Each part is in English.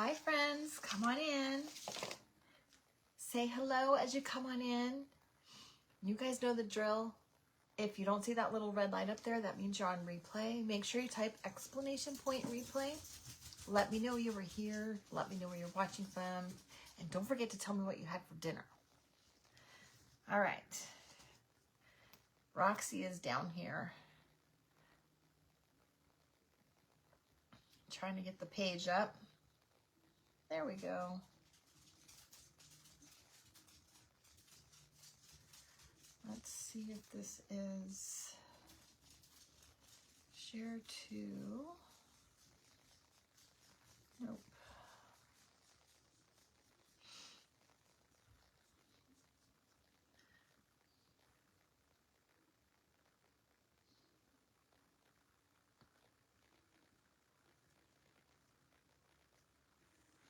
Hi friends, come on in. Say hello as you come on in. You guys know the drill. If you don't see that little red light up there, that means you're on replay. Make sure you type exclamation point replay. Let me know you were here. Let me know where you're watching from. And don't forget to tell me what you had for dinner. All right. Roxy is down here. Trying to get the page up. There we go. Let's see if this is share to. Nope.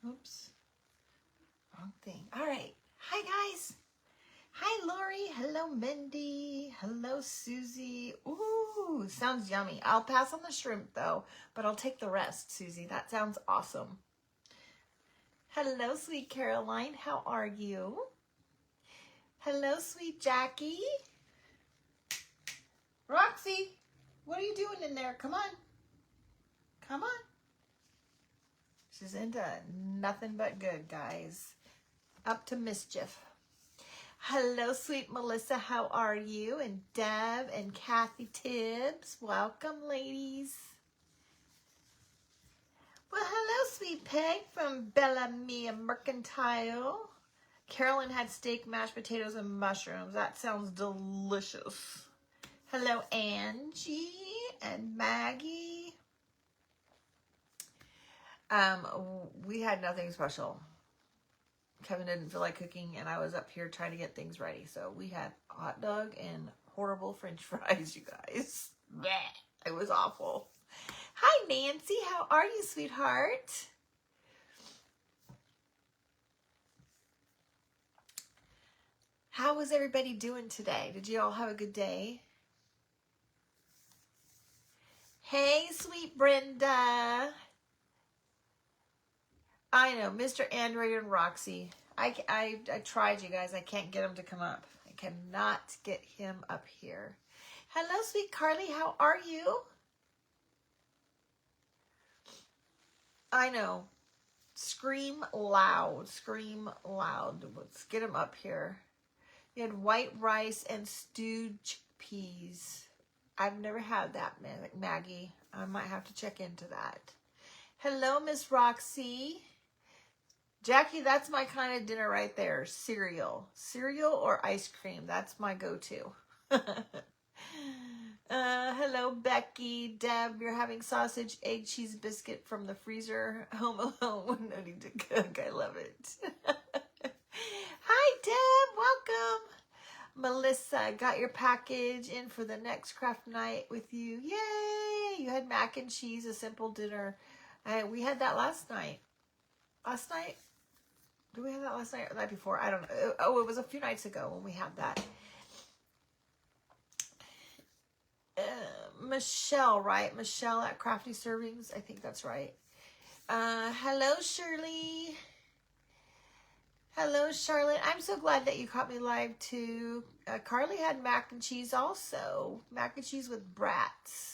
Oops. Wrong thing. All right. Hi, guys. Hi, Lori. Hello, Mindy. Hello, Susie. Ooh, sounds yummy. I'll pass on the shrimp, though, but I'll take the rest, Susie. That sounds awesome. Hello, sweet Caroline. How are you? Hello, sweet Jackie. Roxy, what are you doing in there? Come on. Come on. She's into nothing but good, guys. Up to mischief. Hello, sweet Melissa. How are you? And Deb and Kathy Tibbs. Welcome, ladies. Well, hello, sweet Peg from Bella Mia Mercantile. Carolyn had steak, mashed potatoes, and mushrooms. That sounds delicious. Hello, Angie and Maggie. We had nothing special. Kevin didn't feel like cooking, and I was up here trying to get things ready. So we had a hot dog and horrible French fries, you guys. Blech. It was awful. Hi, Nancy. How are you, sweetheart? How was everybody doing today? Did you all have a good day? Hey, sweet Brenda. I know, Mr. Android and Roxy. I tried, you guys. I can't get him to come up. I cannot get him up here. Hello, sweet Carly. How are you? I know. Scream loud. Scream loud. Let's get him up here. You had white rice and stewed chickpeas. I've never had that, Maggie. I might have to check into that. Hello, Miss Roxy. Jackie, that's my kind of dinner right there. Cereal. Cereal or ice cream. That's my go-to. Hello, Becky. Deb, you're having sausage, egg, cheese, biscuit from the freezer. Home alone. No need to cook. I love it. Hi, Deb. Welcome. Melissa, got your package in for the next craft night with you. Yay! You had mac and cheese, a simple dinner. We had that last night. Last night? Did we have that last night or the night before? I don't know. Oh, it was a few nights ago when we had that. Michelle, right? Michelle at Crafty Servings. I think that's right. Hello, Shirley. Hello, Charlotte. I'm so glad that you caught me live too. Carly had mac and cheese also. Mac and cheese with brats.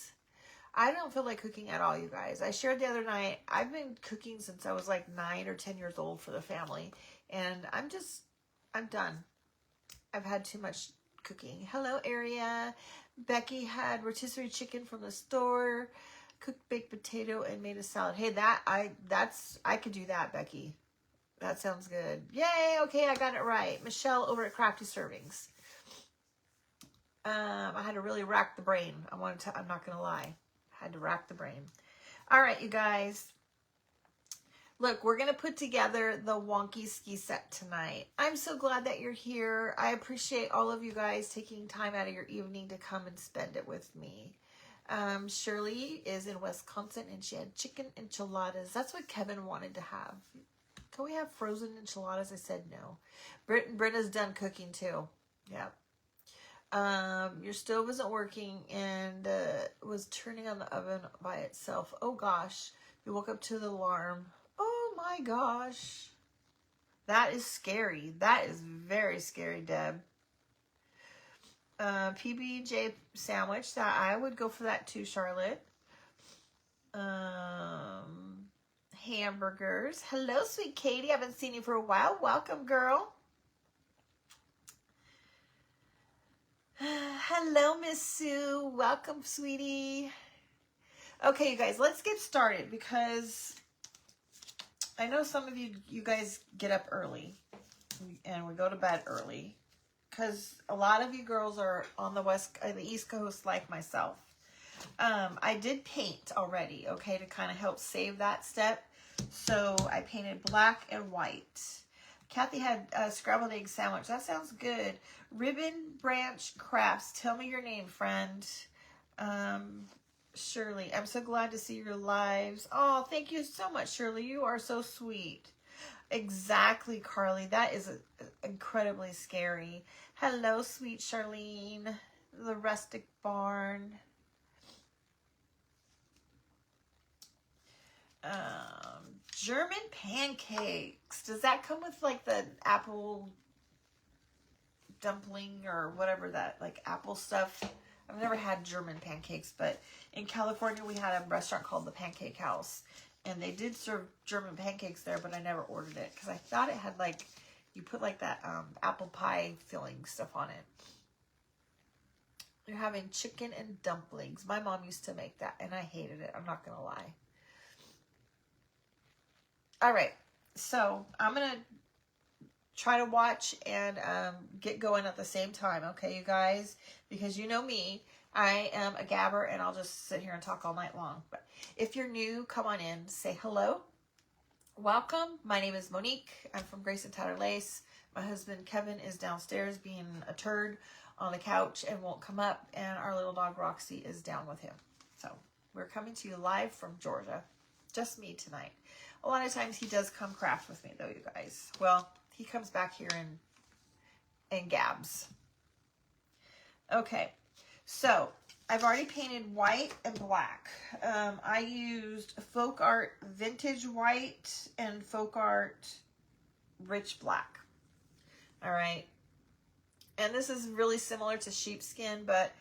I don't feel like cooking at all, you guys. I shared the other night, I've been cooking since I was like 9 or 10 years old for the family. And I'm done. I've had too much cooking. Hello, Aria. Becky had rotisserie chicken from the store, cooked baked potato, and made a salad. Hey, I could do that, Becky. That sounds good. Yay, okay, I got it right. Michelle over at Crafty Servings. I had to really rack the brain. I'm not going to lie. I had to rack the brain. All right, you guys. Look, we're going to put together the wonky ski set tonight. I'm so glad that you're here. I appreciate all of you guys taking time out of your evening to come and spend it with me. Shirley is in Wisconsin, and she had chicken enchiladas. That's what Kevin wanted to have. Can we have frozen enchiladas? I said no. Brenda's done cooking too. Yeah. Your stove isn't working and was turning on the oven by itself. Oh gosh. You woke up to the alarm. Oh my gosh. That is scary. That is very scary, Deb. PB&J sandwich. That I would go for that too, Charlotte. Hamburgers. Hello, sweet Katie. I haven't seen you for a while. Welcome, girl. Hello, Miss Sue. Welcome, sweetie. Okay, you guys, let's get started because I know some of you guys get up early and we go to bed early because a lot of you girls are on the East Coast like myself. I did paint already, okay, to kind of help save that step. So I painted black and white. Kathy had a scrambled egg sandwich. That sounds good. Ribbon Branch Crafts. Tell me your name, friend. Shirley, I'm so glad to see your lives. Oh, thank you so much, Shirley. You are so sweet. Exactly, Carly. That is incredibly scary. Hello, sweet Charlene. The rustic barn. German pancakes. Does that come with like the apple dumpling or whatever that, like apple stuff? I've never had German pancakes, but in California we had a restaurant called the Pancake House, and they did serve German pancakes there, but I never ordered it because I thought it had like, you put like that apple pie filling stuff on it. You're having chicken and dumplings. My mom used to make that, and I hated it. I'm not going to lie. All right, so I'm going to try to watch and get going at the same time, okay, you guys? Because you know me, I am a gabber, and I'll just sit here and talk all night long. But if you're new, come on in, say hello. Welcome. My name is Monique. I'm from Grace and Tyler Lace. My husband, Kevin, is downstairs being a turd on the couch and won't come up, and our little dog, Roxy, is down with him. So we're coming to you live from Georgia. Just me tonight. A lot of times he does come craft with me, though, you guys. Well, he comes back here and gabs. Okay, so I've already painted white and black. I used Folk Art Vintage White and Folk Art Rich Black. All right. And this is really similar to sheepskin, but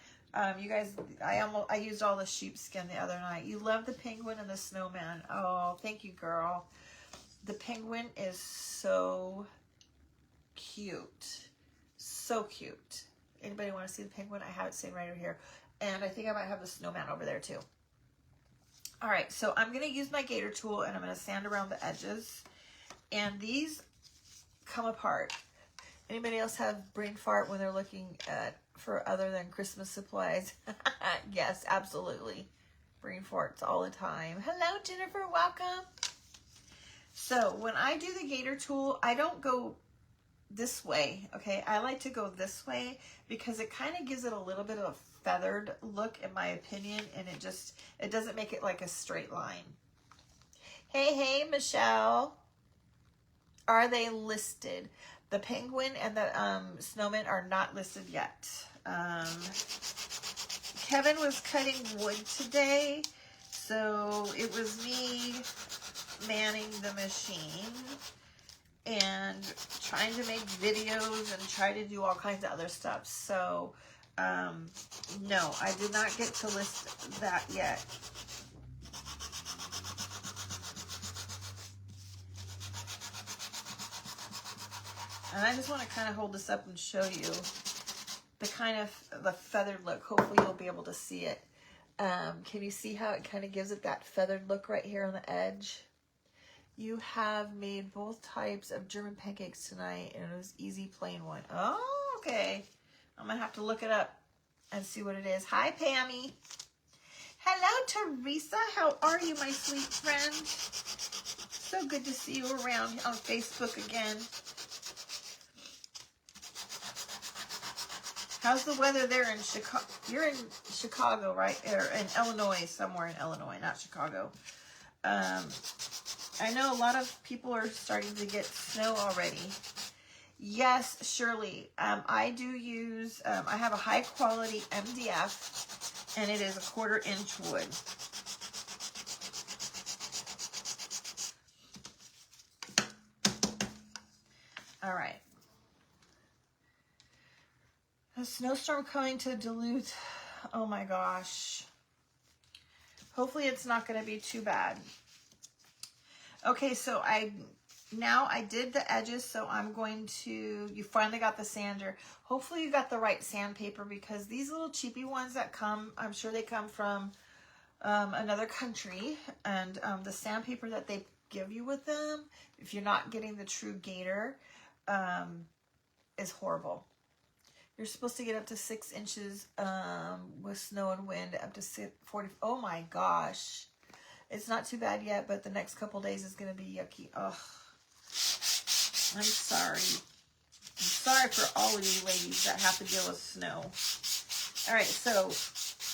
you guys, I used all the sheepskin the other night. You love the penguin and the snowman. Oh, thank you, girl. The penguin is so cute. So cute. Anybody want to see the penguin? I have it sitting right over here. And I think I might have the snowman over there too. All right, so I'm going to use my gator tool and I'm going to sand around the edges. And these come apart. Anybody else have brain fart when they're looking for other than Christmas supplies? Yes, absolutely. Brain farts all the time. Hello, Jennifer. Welcome. So when I do the gator tool, I don't go this way, okay? I like to go this way because it kind of gives it a little bit of a feathered look, in my opinion, and it doesn't make it like a straight line. Hey, Michelle. Are they listed? The penguin and the snowman are not listed yet. Kevin was cutting wood today, so it was me manning the machine and trying to make videos and try to do all kinds of other stuff. So, no, I did not get to list that yet. And I just want to kind of hold this up and show you the feathered look. Hopefully you'll be able to see it. Can you see how it kind of gives it that feathered look right here on the edge? You have made both types of German pancakes tonight, and it was easy plain one. Oh, okay. I'm going to have to look it up and see what it is. Hi, Pammy. Hello, Teresa. How are you, my sweet friend? So good to see you around on Facebook again. How's the weather there in Chicago? You're in Chicago, right? Or in Illinois, somewhere in Illinois, not Chicago. I know a lot of people are starting to get snow already. Yes, Shirley. I do use, I have a high quality MDF, and it is a 1/4 inch wood. All right. A snowstorm coming to Duluth. Oh my gosh. Hopefully it's not going to be too bad. Okay, so I did the edges, so I'm going to, you finally got the sander. Hopefully you got the right sandpaper, because these little cheapy ones that come, I'm sure they come from another country, and the sandpaper that they give you with them, if you're not getting the true Gator, is horrible. You're supposed to get up to 6 inches with snow and wind, up to 40. Oh my gosh. It's not too bad yet, but the next couple days is going to be yucky. Ugh. I'm sorry. I'm sorry for all of you ladies that have to deal with snow. All right, so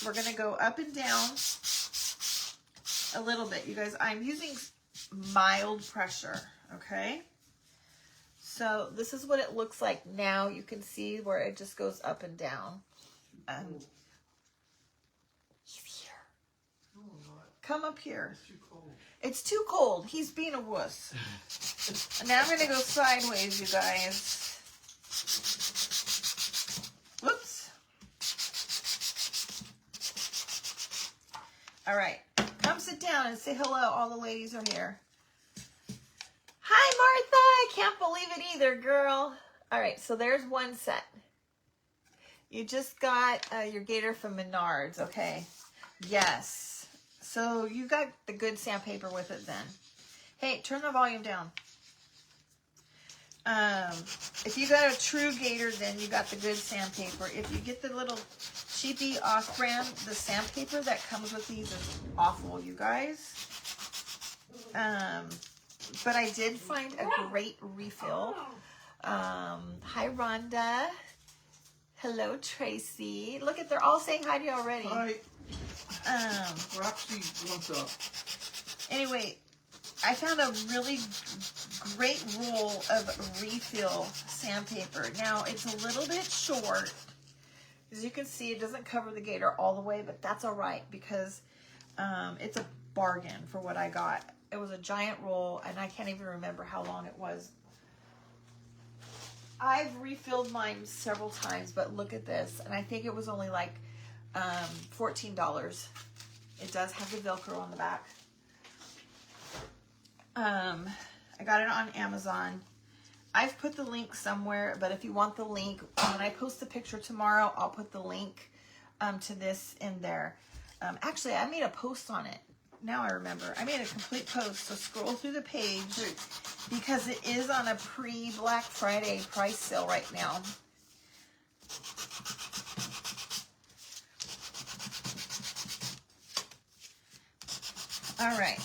we're going to go up and down a little bit. You guys, I'm using mild pressure, okay? So this is what it looks like now. You can see where it just goes up and down. He's here. No, I'm not. Come up here. It's too cold. It's too cold. He's being a wuss. And now I'm going to go sideways, you guys. Whoops. All right. Come sit down and say hello. All the ladies are here. Hi, Martha. I can't believe it either, girl. All right, so there's one set. You just got your Gator from Menards, okay? Yes. So you got the good sandpaper with it then. Hey, turn the volume down. If you got a true Gator, then you got the good sandpaper. If you get the little cheapy off-brand, the sandpaper that comes with these is awful, you guys. But I did find a great refill. Hi, Rhonda. Hello, Tracy. Look at, they're all saying hi to you already. Hi. Roxy, what's up? Anyway, I found a really great roll of refill sandpaper. Now, it's a little bit short. As you can see, it doesn't cover the Gator all the way, but that's all right, because it's a bargain for what I got. It was a giant roll, and I can't even remember how long it was. I've refilled mine several times, but look at this. And I think it was only like $14. It does have the Velcro on the back. I got it on Amazon. I've put the link somewhere, but if you want the link, when I post the picture tomorrow, I'll put the link to this in there. Actually, I made a post on it. Now I remember. I made a complete post, so scroll through the page, because it is on a pre-Black Friday price sale right now. All right.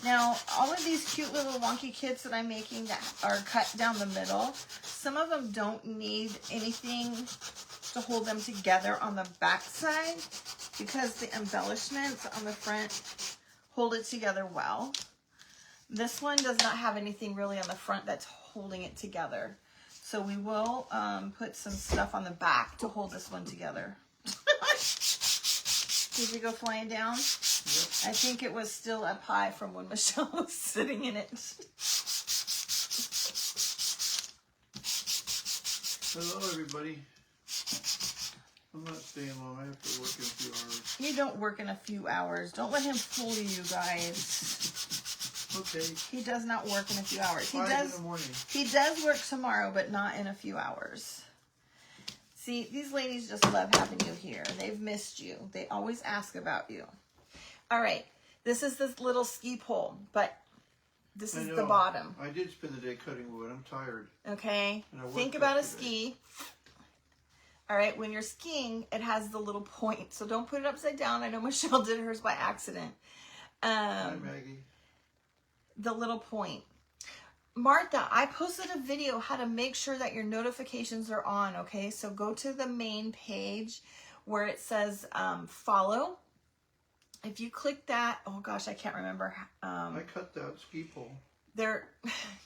Now, all of these cute little wonky kits that I'm making that are cut down the middle, some of them don't need anything to hold them together on the back side, because the embellishments on the front hold it together well. This one does not have anything really on the front that's holding it together. So we will put some stuff on the back to hold this one together. Did you go flying down? Yep. I think it was still up high from when Michelle was sitting in it. Hello, everybody. I'm not staying long. I have to work in a few hours. You don't work in a few hours. Don't let him fool you, guys. Okay. He does not work in a few hours. In the morning. He does work tomorrow, but not in a few hours. See, these ladies just love having you here. They've missed you. They always ask about you. All right. This is this little ski pole, but this is the bottom. I did spend the day cutting wood. I'm tired. Okay. Think about a ski. All right. When you're skiing, it has the little point. So don't put it upside down. I know Michelle did hers by accident. Hi, Maggie. The little point. Martha, I posted a video how to make sure that your notifications are on, okay? So go to the main page where it says follow. If you click that, oh gosh, I can't remember. I cut that ski pole.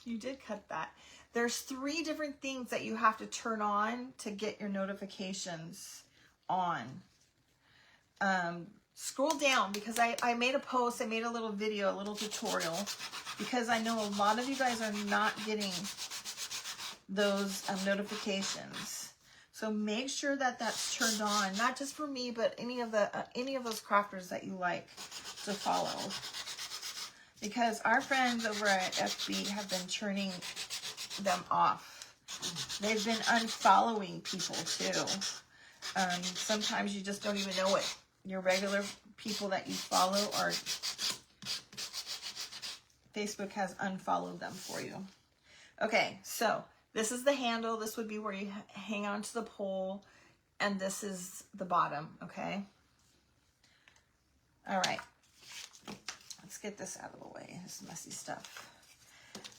You did cut that. There's 3 different things that you have to turn on to get your notifications on. Scroll down, because I made a post, I made a little video, a little tutorial, because I know a lot of you guys are not getting those notifications. So make sure that that's turned on, not just for me, but any of those crafters that you like to follow. Because our friends over at FB have been turning them off. They've been unfollowing people too. Sometimes you just don't even know what your regular people that you follow are. Facebook has unfollowed them for you. Okay, so this is the handle. This would be where you hang on to the pole. And this is the bottom, okay? All right. Let's get this out of the way. This messy stuff.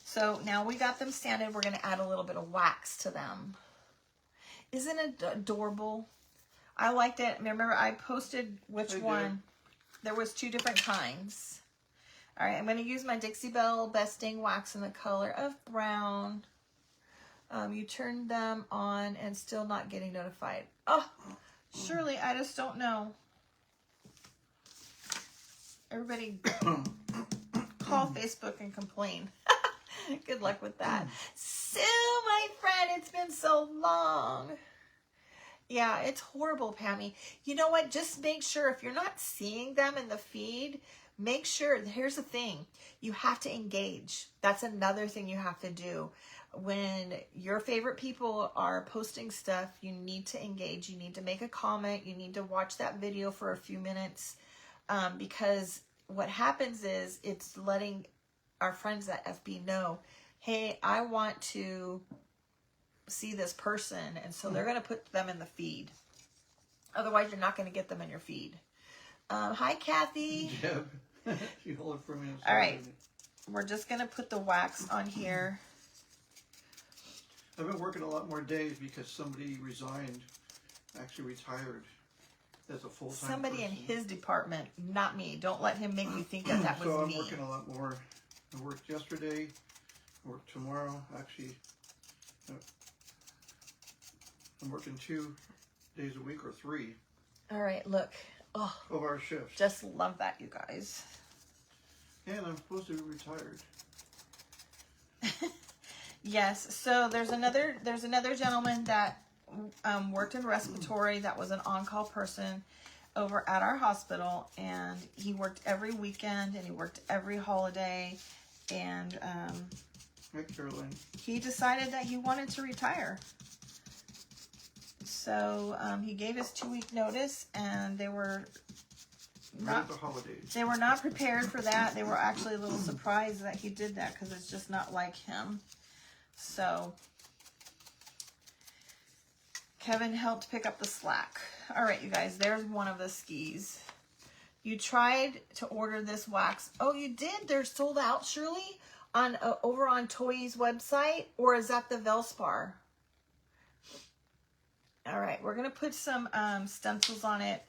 So now we got them sanded. We're going to add a little bit of wax to them. Isn't it adorable? I liked it. Remember, I posted which one. There was 2 different kinds. All right, I'm going to use my Dixie Belle Best Dang Wax in the color of brown. You turned them on and still not getting notified. Oh, Shirley, I just don't know. Everybody call Facebook and complain. Good luck with that. Sue, my friend, it's been so long. Yeah, it's horrible, Pammy. You know what? Just make sure if you're not seeing them in the feed, make sure, here's the thing, you have to engage. That's another thing you have to do. When your favorite people are posting stuff, you need to engage. You need to make a comment. You need to watch that video for a few minutes. Because what happens is it's letting our friends at FB know, hey, I want to see this person. And so they're going to put them in the feed. Otherwise, you're not going to get them in your feed. Hi, Kathy. Jeb, you hold it for me. All right. We're just going to put the wax on here. I've been working a lot more days because somebody resigned, actually retired as a full-time Somebody person. in his department, not me. Don't let him make me think that was so I'm me. working a lot more. I worked yesterday, I worked tomorrow. Actually, I'm working 2 days a week or 3. All right, look. Oh, 12-hour shifts. just love that, you guys. And I'm supposed to be retired. Yes, so there's another gentleman that worked in respiratory that was an on-call person over at our hospital, and he worked every weekend and he worked every holiday, and Hi, Caroline. he decided that he wanted to retire. So he gave his 2-week notice, and they were Right at the holidays. They were not prepared for that. They were actually a little surprised that he did that because it's just not like him. So Kevin helped pick up the slack. All right, you guys, there's one of the skis. You tried to order this wax. Oh, you did? They're sold out, Shirley, on over on Toy's website, or is that the Velspar? All right, we're going to put some stencils on it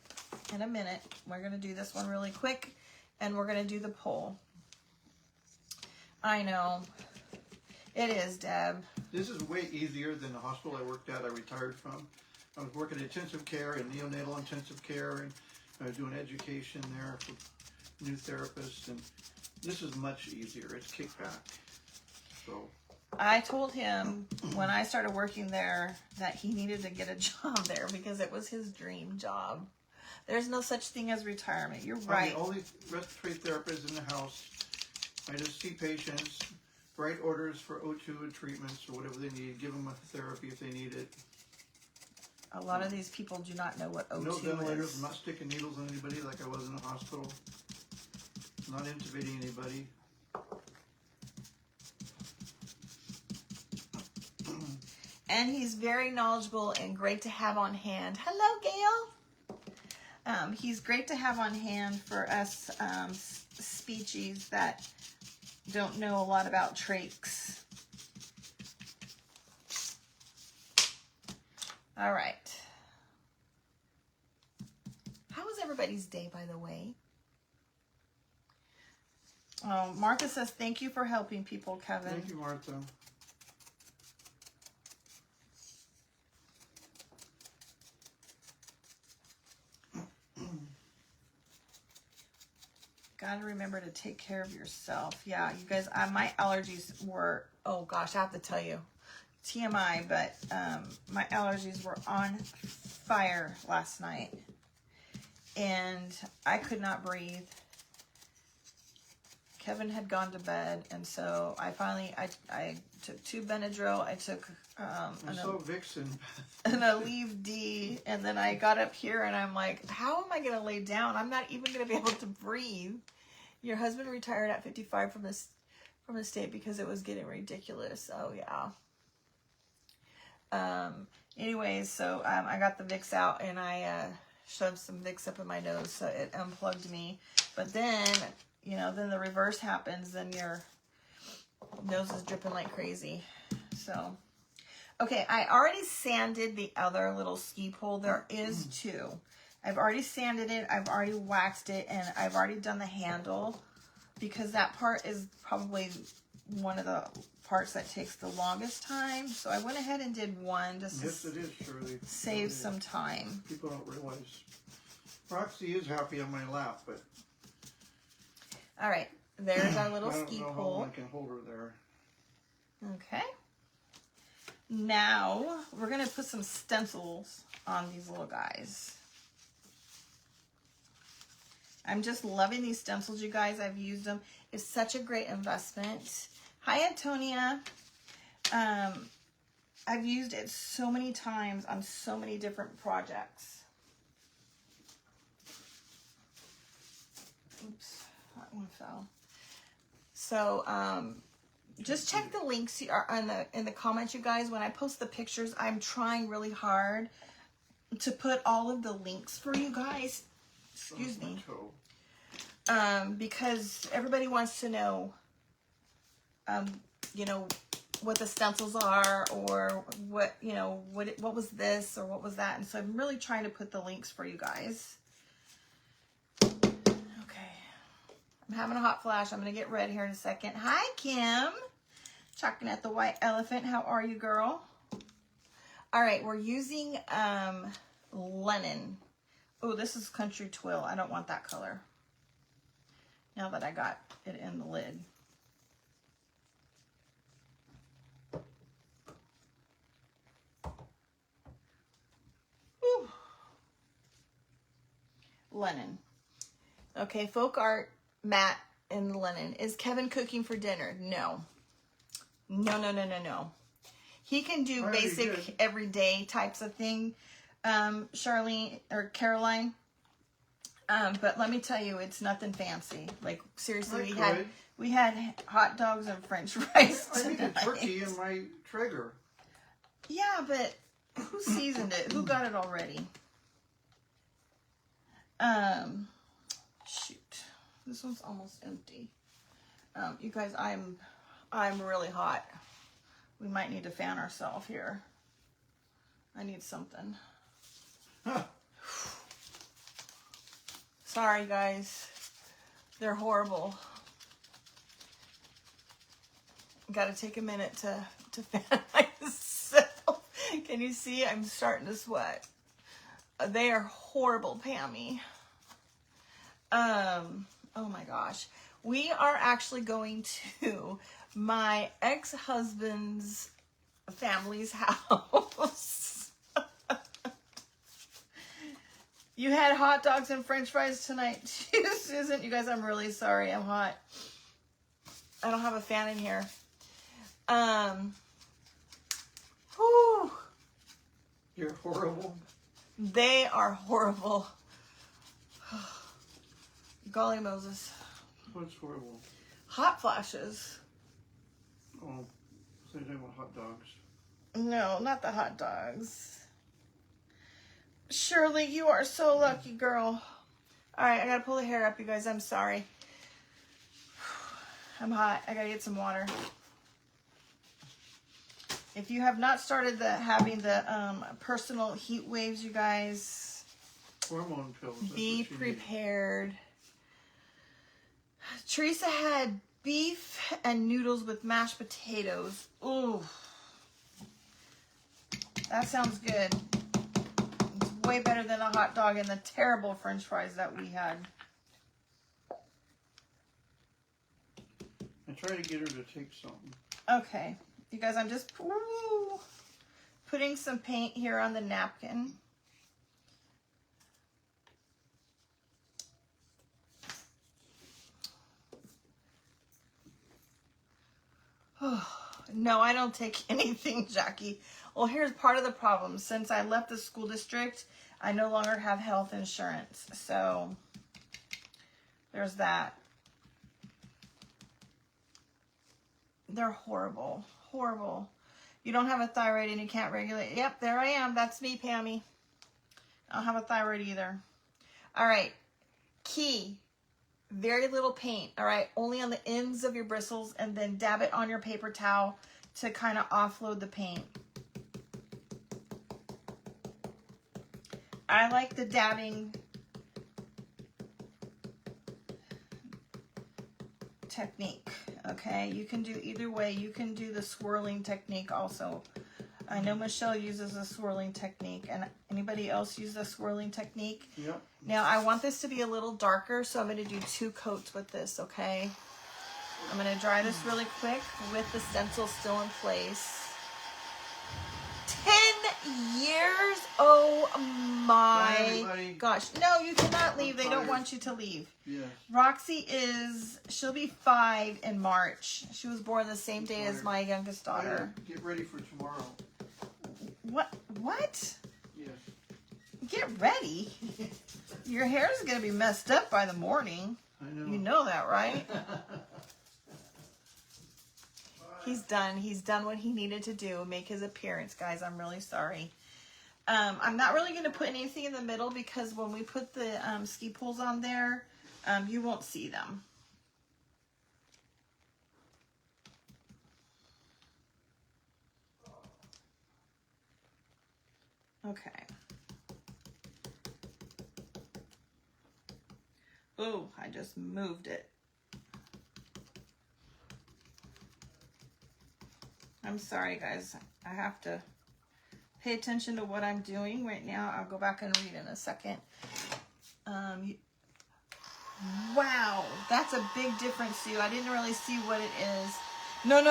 in a minute. We're going to do this one really quick, and we're going to do the pole. I know. It is, Deb. This is way easier than the hospital I worked at, I retired from. I was working in intensive care and neonatal intensive care, and I was doing education there for new therapists, and this is much easier. It's kickback. So I told him when I started working there that he needed to get a job there because it was his dream job. There's no such thing as retirement. You're right. All these respiratory therapists in the house, I just see patients, write orders for O2 and treatments or whatever they need, give them a therapy if they need it. A lot of these people do not know what O2 No ventilators. is. I'm not sticking needles in anybody like I was in a hospital. Not intubating anybody. And he's very knowledgeable and great to have on hand. Hello, Gail. He's great to have on hand for us speechies that don't know a lot about trachs. All right. How was everybody's day, by the way? Oh, Martha says, thank you for helping people, Kevin. Thank you, Martha. Gotta remember to take care of yourself. Yeah, you guys, my allergies were, oh gosh, I have to tell you. TMI, but my allergies were on fire last night. And I could not breathe. Kevin had gone to bed, and so I finally, I took 2 Benadryl. I took I saw Vixen. an Aleve D, and then I got up here, and I'm like, how am I going to lay down? I'm not even going to be able to breathe. Your husband retired at 55 from the state because it was getting ridiculous. Oh, yeah. Anyways, so I got the Vicks out, and I shoved some Vicks up in my nose, so it unplugged me. But then, you know, then the reverse happens, then your nose is dripping like crazy. So, okay, I already sanded the other little ski pole. There is 2. I've already sanded it, I've already waxed it, and I've already done the handle, because that part is probably one of the parts that takes the longest time. So I went ahead and did one just Yes, it is, Shirley. save some time. People don't realize. Roxy is happy on my lap, but All right, there's our little I don't ski know how pole. I can hold her there. Okay. Now we're gonna put some stencils on these little guys. I'm just loving these stencils, you guys. I've used them. It's such a great investment. Hi, Antonia. I've used it so many times on so many different projects. Oops, that one fell. So, just check the links in the comments, you guys. When I post the pictures, I'm trying really hard to put all of the links for you guys. Excuse me. Because everybody wants to know, you know, what the stencils are, or what, you know, what was this or what was that. And so I'm really trying to put the links for you guys. Okay. I'm having a hot flash. I'm going to get red here in a second. Hi, Kim. Chucking at the white elephant. How are you, girl? All right. We're using Lennon. Oh, this is Country Twill. I don't want that color. Now that I got it in the lid. Whew. Lennon. Okay, folk art, matte, and Lennon. Is Kevin cooking for dinner? No. No. He can do basic everyday types of thing, Charlene or Caroline. But let me tell you, it's nothing fancy. Like, seriously, we had hot dogs and French fries tonight. I need a turkey in my Traeger. Yeah, but who seasoned it? Who got it already? Shoot. This one's almost empty. You guys, I'm really hot. We might need to fan ourselves here. I need something. Huh. Sorry, guys. They're horrible. Got to take a minute to fan myself. Can you see? I'm starting to sweat. They are horrible, Pammy. Oh my gosh. We are actually going to my ex-husband's family's house. You had hot dogs and French fries tonight too, Susan. You guys, I'm really sorry. I'm hot. I don't have a fan in here. Whew. You're horrible. They are horrible. Golly Moses. What's horrible? Hot flashes. Oh, so you're talking about hot dogs. No, not the hot dogs. Shirley, you are so lucky, girl. All right, I gotta pull the hair up, you guys. I'm sorry. I'm hot. I gotta get some water. If you have not started having the personal heat waves, you guys, Hormone pills. be prepared. Teresa had beef and noodles with mashed potatoes. Ooh, that sounds good. It's way better than a hot dog and the terrible French fries that we had. I try to get her to take something. Okay. You guys, I'm just putting some paint here on the napkin. No, I don't take anything, Jackie. Well, here's part of the problem. Since I left the school district, I no longer have health insurance. So there's that. They're horrible. Horrible. You don't have a thyroid and you can't regulate. Yep, there I am. That's me, Pammy. I don't have a thyroid either. All right. Key. Very little paint. All right. Only on the ends of your bristles, and then dab it on your paper towel to kind of offload the paint. I like the dabbing technique. Okay, you can do either way. You can do the swirling technique also. I know Michelle uses the swirling technique, and anybody else use the swirling technique? Yep. Now I want this to be a little darker, so I'm going to do 2 coats with this, okay? I'm going to dry this really quick with the stencil still in place. 10 years? Oh my gosh. No, you cannot leave. They don't want you to leave. Yeah. Roxy she'll be 5 in March. She was born the same day as my youngest daughter. Get ready for tomorrow. What? Yes. Get ready? Your hair is going to be messed up by the morning. I know. You know that, right? He's done. He's done what he needed to do. Make his appearance, guys. I'm really sorry. I'm not really going to put anything in the middle because when we put the ski poles on there, you won't see them. Okay. Oh, I just moved it. I'm sorry, guys. I have to pay attention to what I'm doing right now. I'll go back and read in a second. Wow, that's a big difference, Sue. I didn't really see what it is. No.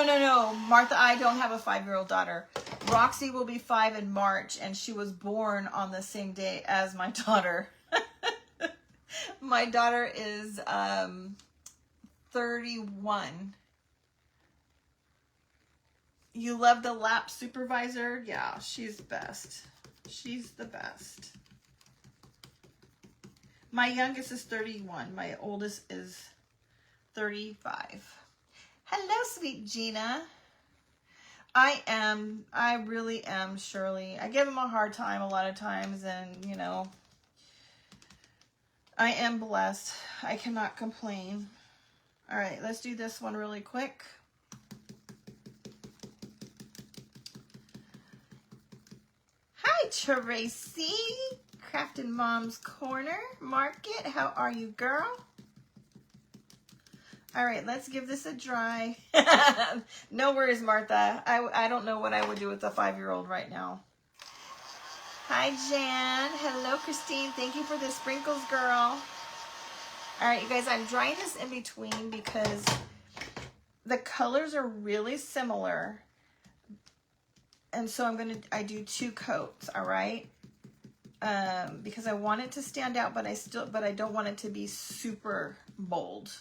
Martha, I don't have a 5-year-old daughter. Roxy will be 5 in March, and she was born on the same day as my daughter. My daughter is 31. You love the lap supervisor? Yeah, she's best. She's the best. My youngest is 31. My oldest is 35. Hello, sweet Gina. I really am, Shirley. I give him a hard time a lot of times, and, you know, I am blessed. I cannot complain. All right, let's do this one really quick. Hi, Tracy. Craftin' Mom's Corner Market. How are you, girl? All right, let's give this a dry. No worries, Martha. I don't know what I would do with a 5-year-old right now. Hi, Jan. Hello, Christine. Thank you for the sprinkles, girl. All right, you guys, I'm drying this in between because the colors are really similar. And so I do 2 coats, all right? Because I want it to stand out, but I don't want it to be super bold.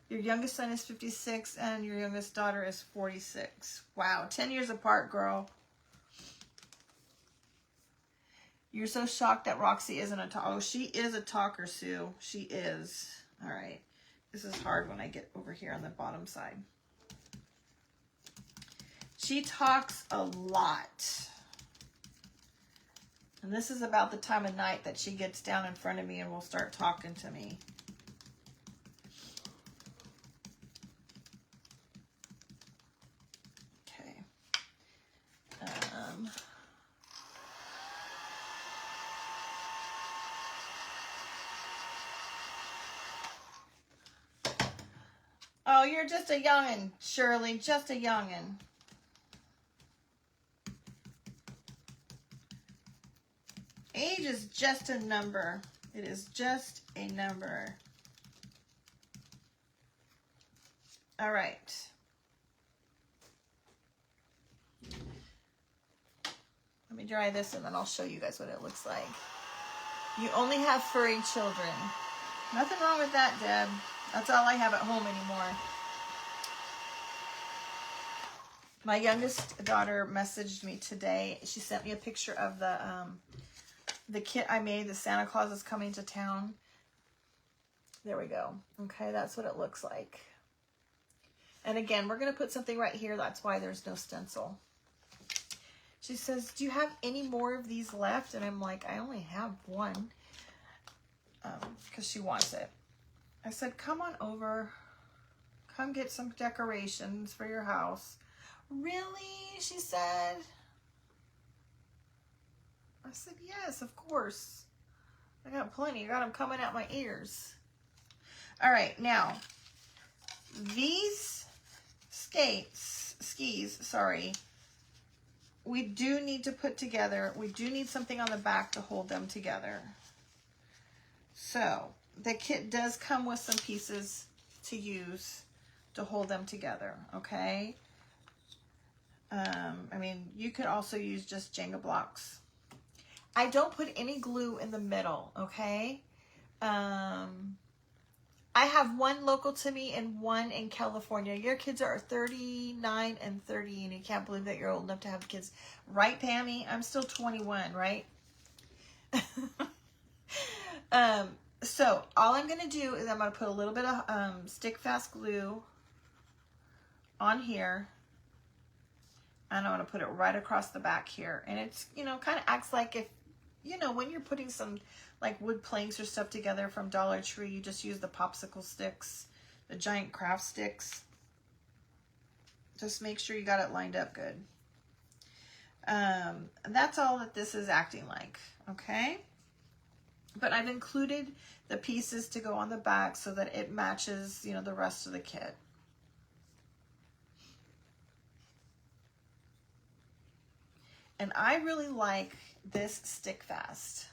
Your youngest son is 56 and your youngest daughter is 46. Wow, 10 years apart, girl. You're so shocked that Roxy isn't a talker. Oh, she is a talker, Sue. She is. All right. This is hard when I get over here on the bottom side. She talks a lot. And this is about the time of night that she gets down in front of me and will start talking to me. Okay. Oh, you're just a youngin', Shirley. Just a youngin'. Age is just a number. It is just a number. All right. Let me dry this and then I'll show you guys what it looks like. You only have furry children. Nothing wrong with that, Deb. That's all I have at home anymore. My youngest daughter messaged me today. She sent me a picture of the kit I made. The Santa Claus is coming to town. There we go. Okay, that's what it looks like. And again, we're going to put something right here. That's why there's no stencil. She says, do you have any more of these left? And I'm like, I only have one. Because she wants it. I said, come on over. Come get some decorations for your house. Really? She said. I said, yes, of course. I got plenty. I got them coming out my ears. All right, now, these skis, sorry, we do need to put together, we do need something on the back to hold them together. So, the kit does come with some pieces to use to hold them together, okay? I mean, you could also use just Jenga blocks. I don't put any glue in the middle, okay? I have one local to me and one in California. Your kids are 39 and 30, and you can't believe that you're old enough to have kids. Right, Pammy? I'm still 21, right? So all I'm going to do is I'm going to put a little bit of stick fast glue on here. And I'm going to put it right across the back here. And it's, you know, kind of acts like if, you know, when you're putting some like wood planks or stuff together from Dollar Tree, you just use the popsicle sticks, the giant craft sticks. Just make sure you got it lined up good. And that's all that this is acting like, okay? But I've included the pieces to go on the back so that it matches, you know, the rest of the kit. And I really like this stick fast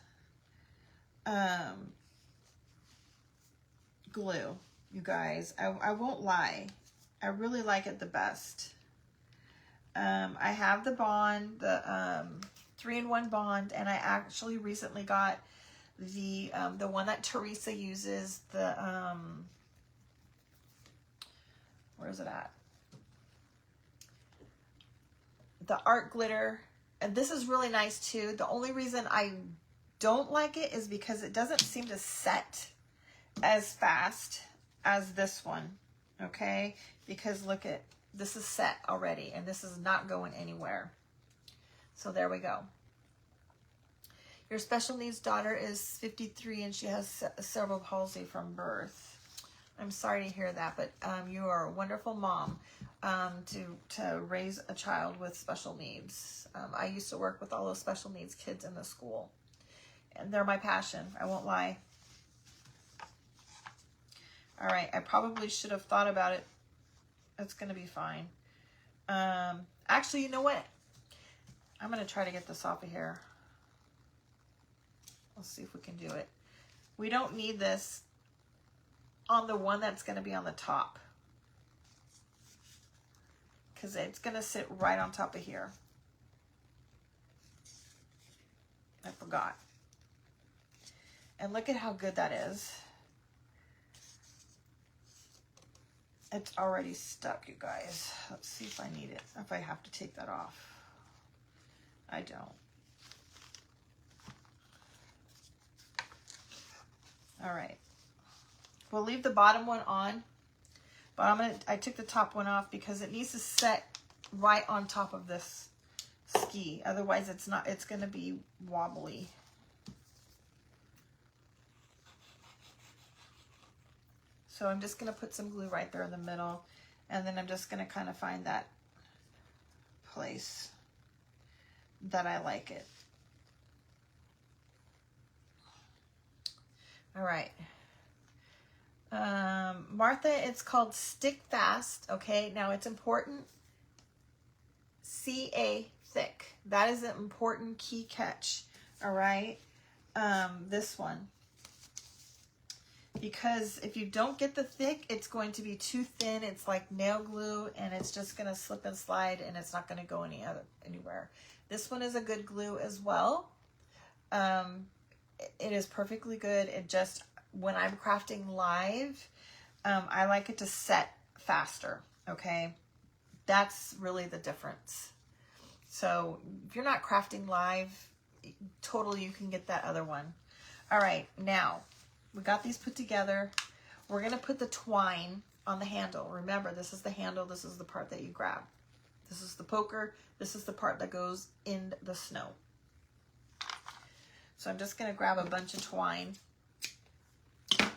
glue, you guys. I won't lie. I really like it the best. I have the Bond, the 3-in-1 Bond, and I actually recently got the one that Teresa uses, the where is it at? The art glitter. And this is really nice too. The only reason I don't like it is because it doesn't seem to set as fast as this one, okay? Because look at, this is set already and this is not going anywhere. So there we go. Your special needs daughter is 53 and she has cerebral palsy from birth. I'm sorry to hear that, but you are a wonderful mom to raise a child with special needs. I used to work with all those special needs kids in the school, and they're my passion. I won't lie. All right, I probably should have thought about it. It's going to be fine. Actually, you know what? I'm going to try to get this off of here. Let's see if we can do it. We don't need this on the one that's going to be on the top, because it's going to sit right on top of here. I forgot. And look at how good that is. It's already stuck, you guys. Let's see if I need it, if I have to take that off. I don't. All right. We'll leave the bottom one on, but I took the top one off because it needs to set right on top of this ski. Otherwise it's going to be wobbly. So I'm just going to put some glue right there in the middle, and then I'm just going to kind of find that place that I like it. All right. Martha, it's called Stick Fast. Okay, now it's important. CA thick. That is an important key catch. All right. This one. Because if you don't get the thick, it's going to be too thin. It's like nail glue, and it's just going to slip and slide, and it's not going to go anywhere. This one is a good glue as well. It is perfectly good. It just, when I'm crafting live, I like it to set faster, okay? That's really the difference. So if you're not crafting live, totally you can get that other one. All right, now we got these put together. We're gonna put the twine on the handle. Remember, this is the handle, this is the part that you grab. This is the poker, this is the part that goes in the snow. So I'm just gonna grab a bunch of twine and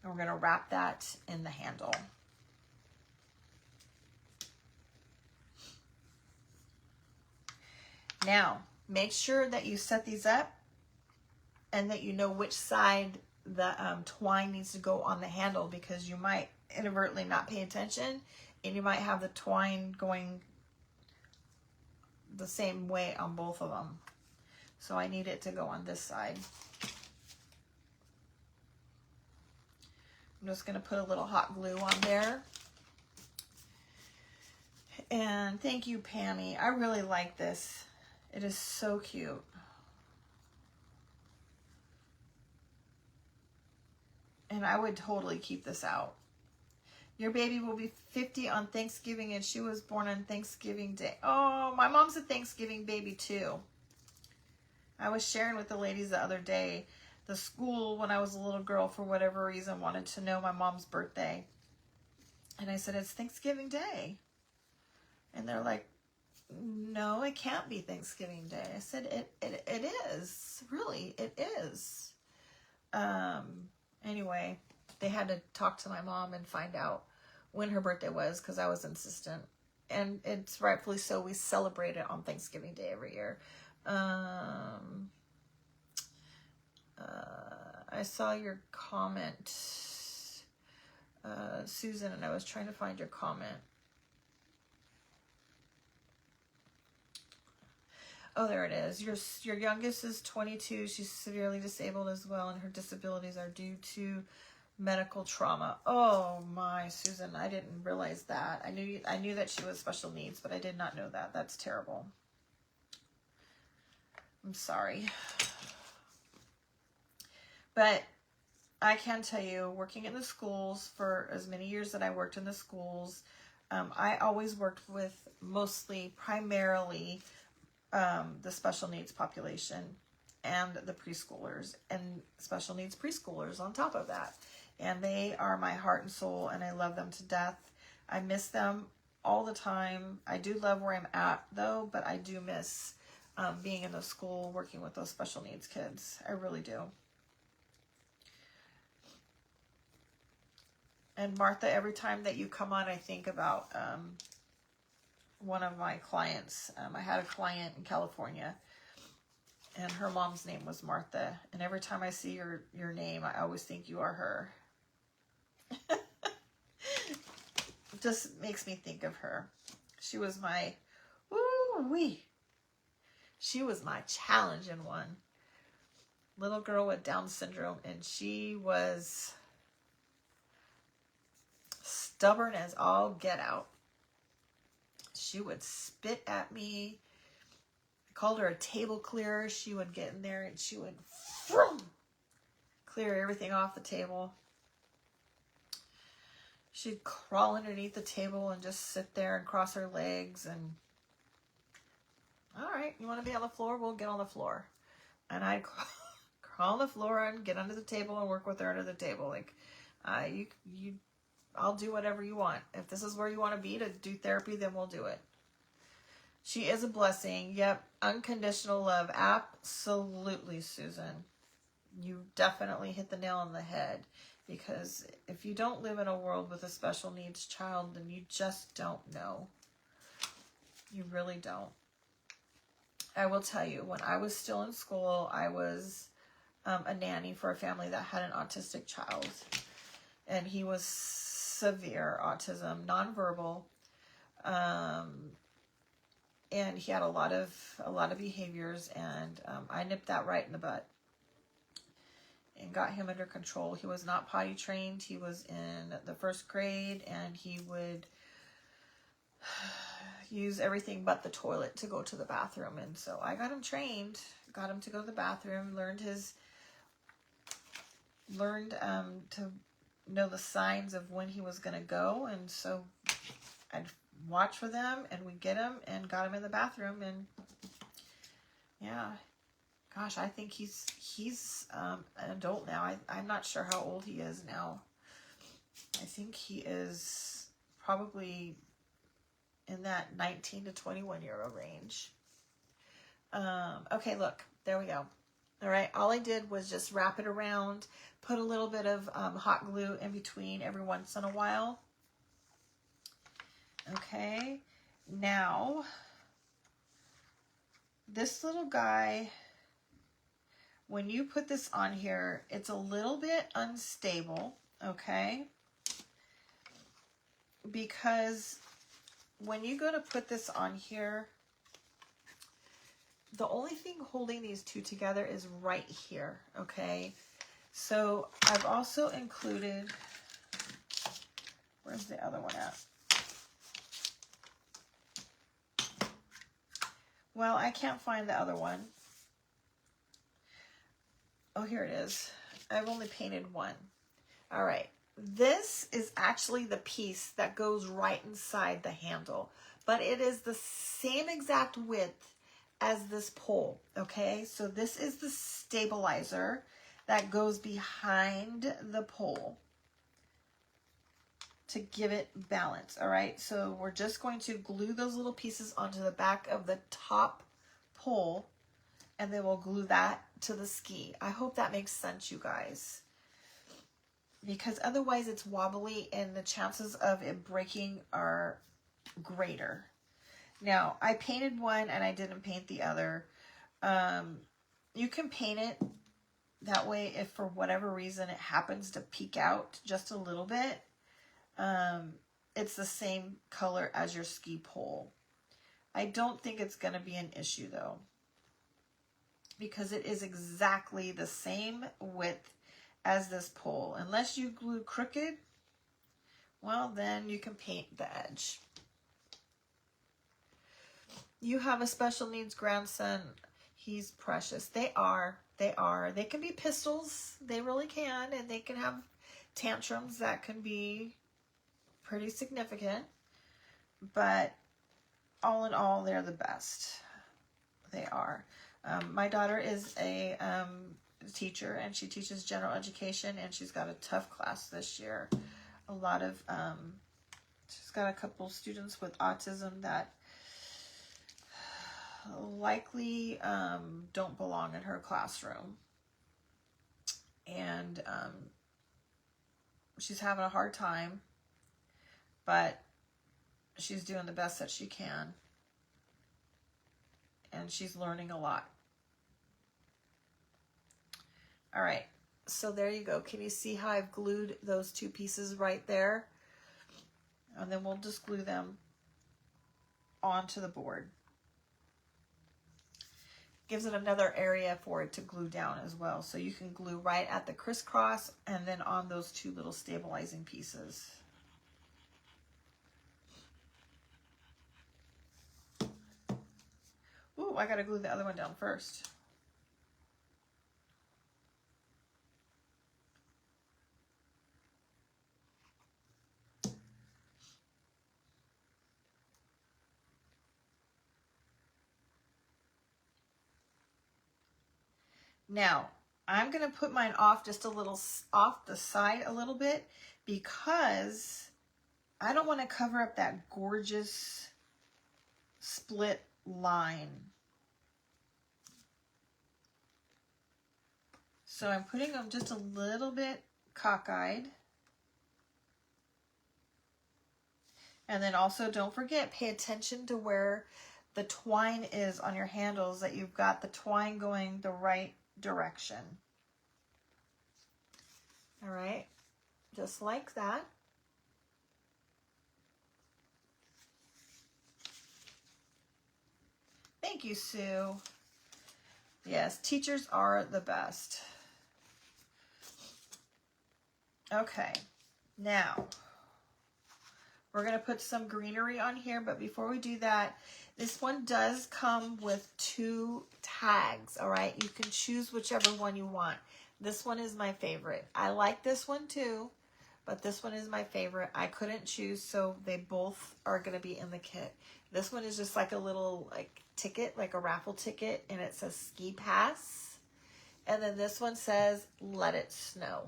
we're gonna wrap that in the handle. Now, make sure that you set these up and that you know which side the twine needs to go on the handle, because you might inadvertently not pay attention and you might have the twine going the same way on both of them. So I need it to go on this side. I'm just going to put a little hot glue on there. And thank you, Pammy. I really like this. It is so cute. And I would totally keep this out. Your baby will be 50 on Thanksgiving and she was born on Thanksgiving Day. Oh, my mom's a Thanksgiving baby too. I was sharing with the ladies the other day, the school when I was a little girl, for whatever reason, wanted to know my mom's birthday. And I said, it's Thanksgiving Day. And they're like, no, it can't be Thanksgiving Day. I said, it is. Really, it is. Anyway, they had to talk to my mom and find out when her birthday was, because I was insistent. And it's rightfully so. We celebrate it on Thanksgiving Day every year. I saw your comment, Susan, and I was trying to find your comment. Oh, there it is. Your youngest is 22. She's severely disabled as well, and her disabilities are due to medical trauma. Oh my, Susan, I didn't realize that. I knew that she was special needs, but I did not know that. That's terrible. I'm sorry. But I can tell you, working in the schools for as many years that I worked in the schools, I always worked with primarily the special needs population and the preschoolers, and special needs preschoolers on top of that. And they are my heart and soul, and I love them to death. I miss them all the time. I do love where I'm at though, but I do miss being in the school, working with those special needs kids. I really do. And Martha, every time that you come on, I think about one of my clients. I had a client in California, and her mom's name was Martha. And every time I see your name, I always think you are her. It just makes me think of her. She was my, woo-wee. She was my challenging one. Little girl with Down syndrome, and she was stubborn as all get out. She would spit at me. I called her a table clearer. She would get in there and she would clear everything off the table. She'd crawl underneath the table and just sit there and cross her legs and, all right, you want to be on the floor? We'll get on the floor. And I'd crawl on the floor and get under the table and work with her under the table. Like, I'll do whatever you want. If this is where you want to be to do therapy, then we'll do it. She is a blessing. Yep. Unconditional love. Absolutely, Susan. You definitely hit the nail on the head. Because if you don't live in a world with a special needs child, then you just don't know. You really don't. I will tell you, when I was still in school, I was a nanny for a family that had an autistic child. And he was severe autism, nonverbal, and he had a lot of behaviors, and I nipped that right in the butt and got him under control. He was not potty trained. He was in the first grade, and he would use everything but the toilet to go to the bathroom. And so I got him trained, got him to go to the bathroom, learned to know the signs of when he was going to go. And so I'd watch for them, and we'd get him and got him in the bathroom. And yeah, gosh, I think he's an adult now. I'm not sure how old he is now. I think he is probably in that 19 to 21 year old range. Okay, look, there we go. All right, all I did was just wrap it around, put a little bit of hot glue in between every once in a while. Okay, now this little guy, when you put this on here, it's a little bit unstable, okay? Because when you go to put this on here, the only thing holding these two together is right here, okay? So I've also included, where's the other one at? Well, I can't find the other one. Oh, here it is. I've only painted one. All right. This is actually the piece that goes right inside the handle, but it is the same exact width as this pole, okay? So this is the stabilizer that goes behind the pole to give it balance, all right? So we're just going to glue those little pieces onto the back of the top pole, and then we'll glue that to the ski. I hope that makes sense, you guys, because otherwise it's wobbly and the chances of it breaking are greater. Now, I painted one and I didn't paint the other. You can paint it that way if for whatever reason it happens to peek out just a little bit. It's the same color as your ski pole. I don't think it's going to be an issue though, because it is exactly the same width as this pole. Unless you glue crooked, well, then you can paint the edge. You have a special needs grandson. He's precious. They are. They can be pistols. They really can. And they can have tantrums that can be pretty significant. But all in all, they're the best. They are. My daughter is a teacher, and she teaches general education, and she's got a tough class this year. A lot of, she's got a couple students with autism that likely don't belong in her classroom. And she's having a hard time, but she's doing the best that she can. And she's learning a lot. All right, so there you go. Can you see how I've glued those two pieces right there? And then we'll just glue them onto the board. Gives it another area for it to glue down as well. So you can glue right at the crisscross and then on those two little stabilizing pieces. Ooh, I gotta glue the other one down first. Now, I'm going to put mine off just a little, off the side a little bit, because I don't want to cover up that gorgeous split line. So I'm putting them just a little bit cockeyed. And then also don't forget, pay attention to where the twine is on your handles, that you've got the twine going the right direction. All right, just like that. Thank you, Sue. Yes, teachers are the best. Okay, now We're going to put some greenery on here, but before we do that, this one does come with 2 tags, all right? You can choose whichever one you want. This one is my favorite. I like this one too, but this one is my favorite. I couldn't choose, so they both are going to be in the kit. This one is just like a little ticket, like a raffle ticket, and it says ski pass. And then this one says let it snow.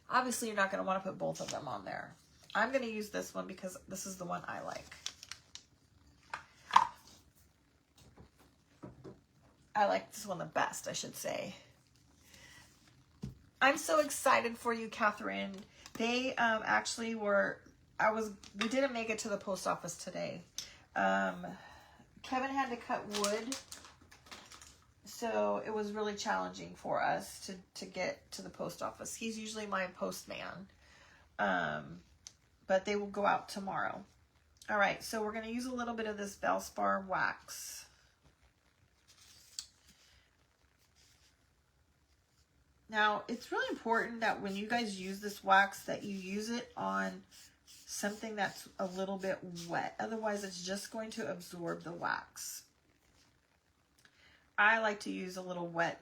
Obviously, you're not going to want to put both of them on there. I'm going to use this one because this is the one I like. I like this one the best, I should say. I'm so excited for you, Catherine. They actually were, we didn't make it to the post office today. Kevin had to cut wood, so it was really challenging for us to get to the post office. He's usually my postman, but they will go out tomorrow. All right, so we're going to use a little bit of this Valspar wax. Now, it's really important that when you guys use this wax that you use it on something that's a little bit wet. Otherwise, it's just going to absorb the wax. I like to use a little wet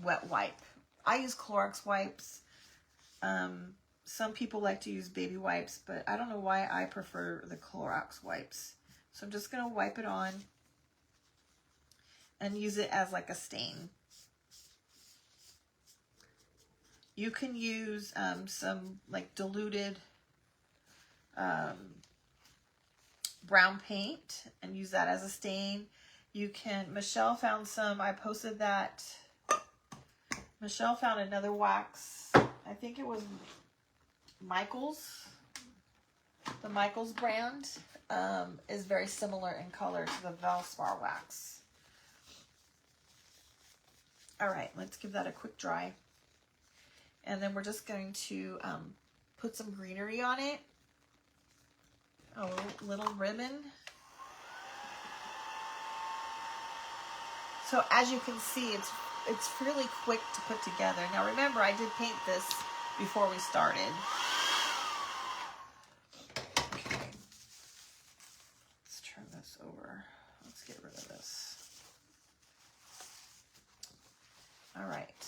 wipe. I use Clorox wipes. Some people like to use baby wipes, but I don't know why I prefer the Clorox wipes. So I'm just going to wipe it on and use it as like a stain. You can use some like diluted brown paint and use that as a stain. You can, Michelle found some, I posted that. Michelle found another wax. I think it was Michael's. The Michael's brand is very similar in color to the Valspar wax. All right, let's give that a quick dry. And then we're just going to put some greenery on it. A little ribbon. So as you can see, it's fairly quick to put together. Now remember, I did paint this before we started. Okay. Let's turn this over. Let's get rid of this. All right.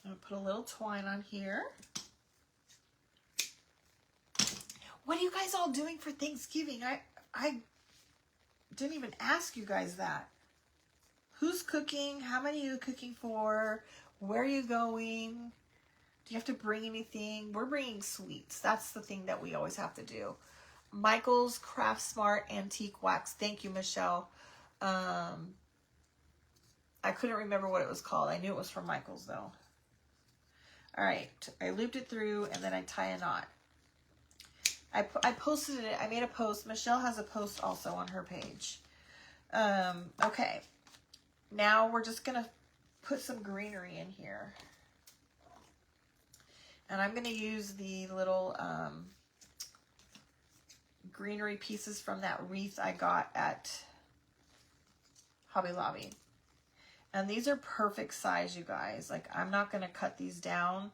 I'm going to put a little twine on here. What are you guys all doing for Thanksgiving? I didn't even ask you guys that. Who's cooking? How many are you cooking for? Where are you going? Do you have to bring anything? We're bringing sweets. That's the thing that we always have to do. Michael's Craft Smart Antique Wax. Thank you, Michelle. I couldn't remember what it was called. I knew it was from Michael's, though. All right. I looped it through, and then I tie a knot. I posted it. I made a post. Michelle has a post also on her page. Okay. Now we're just going to put some greenery in here. And I'm going to use the little greenery pieces from that wreath I got at Hobby Lobby. And these are perfect size, you guys. Like, I'm not going to cut these down.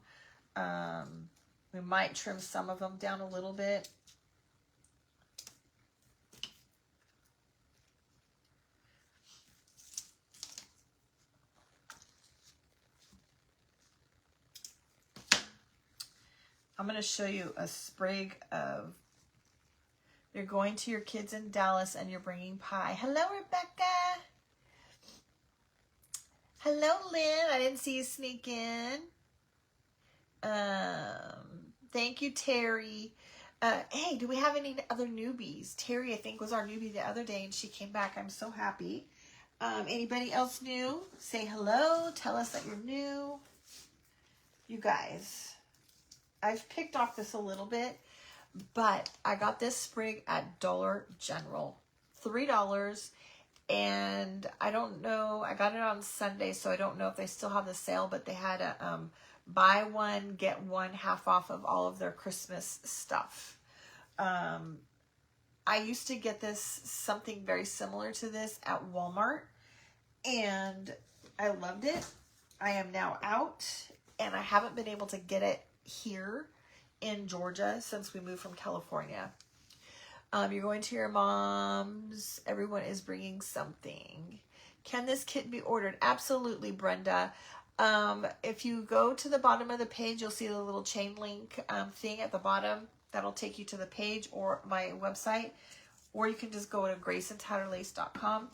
We might trim some of them down a little bit. I'm going to show you a sprig of, you're going to your kids in Dallas and you're bringing pie. Hello, Rebecca. Hello, Lynn. I didn't see you sneak in. Thank you, Terry. Hey, do we have any other newbies? Terry, I think, was our newbie the other day, and she came back. I'm so happy. Anybody else new? Say hello. Tell us that you're new. You guys, I've picked off this a little bit, but I got this sprig at Dollar General. $3. And I don't know, I got it on Sunday, so I don't know if they still have the sale, but they had a buy one, get one half off of all of their Christmas stuff. I used to get this, something very similar to this at Walmart, and I loved it. I am now out, and I haven't been able to get it here in Georgia since we moved from California. You're going to your mom's. Everyone is bringing something. Can this kit be ordered? Absolutely, Brenda. If you go to the bottom of the page, you'll see the little chain link thing at the bottom. That'll take you to the page or my website. Or you can just go to graceandtatterlace.com.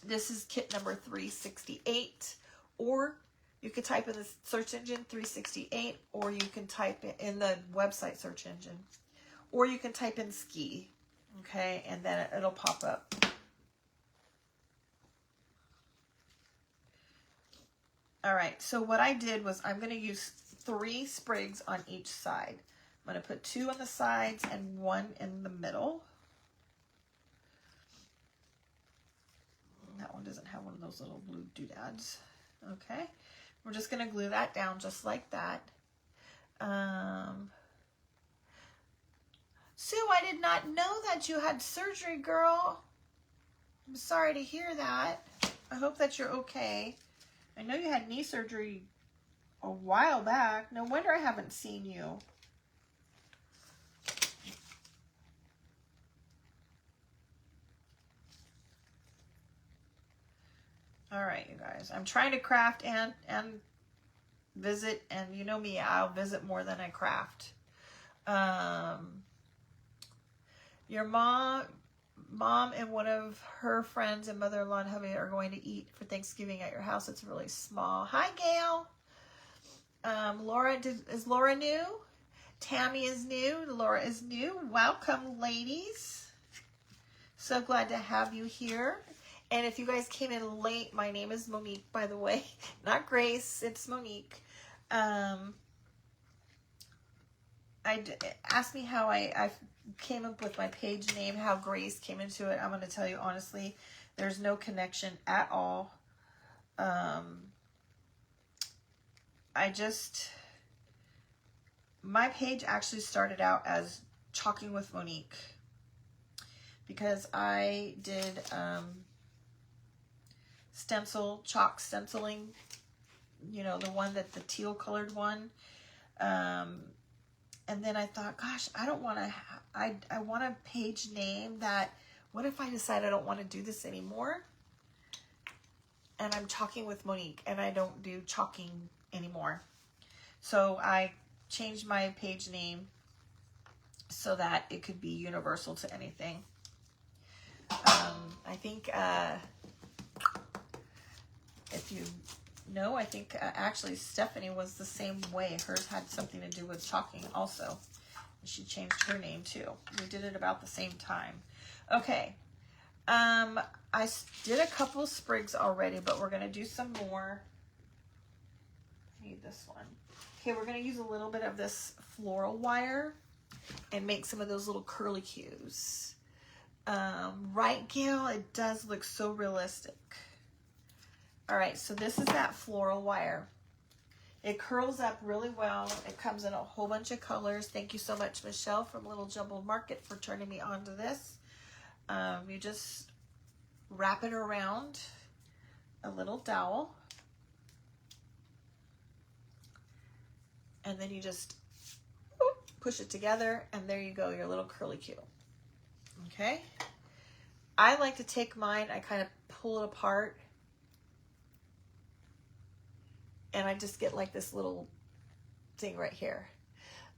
This is kit number 368. Or you could type in the search engine 368. Or you can type it in the website search engine. Or you can type in ski. Okay, and then it'll pop up. All right, so what I did was I'm going to use 3 sprigs on each side. I'm going to put 2 on the sides and 1 in the middle. That one doesn't have one of those little blue doodads. Okay, we're just going to glue that down just like that. Sue, I did not know that you had surgery, girl. I'm sorry to hear that. I hope that you're okay. I know you had knee surgery a while back. No wonder I haven't seen you. All right, you guys. I'm trying to craft and visit, and you know me, I'll visit more than I craft. Your mom and one of her friends and mother-in-law and hubby are going to eat for Thanksgiving at your house. It's really small. Hi, Gail. Is Laura new? Tammy is new. Laura is new. Welcome, ladies. So glad to have you here. And if you guys came in late, my name is Monique, by the way. Not Grace, it's Monique. Asked me how I came up with my page name, how Grace came into it. I'm going to tell you honestly, there's no connection at all. My page actually started out as Chalking with Monique because I did chalk stenciling, you know, the one that the teal colored one. And then I thought, gosh, I don't want to, I want a page name that, what if I decide I don't want to do this anymore? And I'm Chalking with Monique and I don't do chalking anymore. So I changed my page name so that it could be universal to anything. I think, if you know, I think actually Stephanie was the same way. Hers had something to do with chalking also. She changed her name too. We did it about the same time. Okay. I did a couple of sprigs already, but we're going to do some more. I need this one. Okay, we're going to use a little bit of this floral wire and make some of those little curly cues. Right, Gail? It does look so realistic. All right, so this is that floral wire. It curls up really well. It comes in a whole bunch of colors. Thank you so much, Michelle from Little Jumbled Market, for turning me on to this. You just wrap it around a little dowel. And then you just push it together, and there you go, your little curly cue. Okay? I like to take mine, I kind of pull it apart, and I just get like this little thing right here.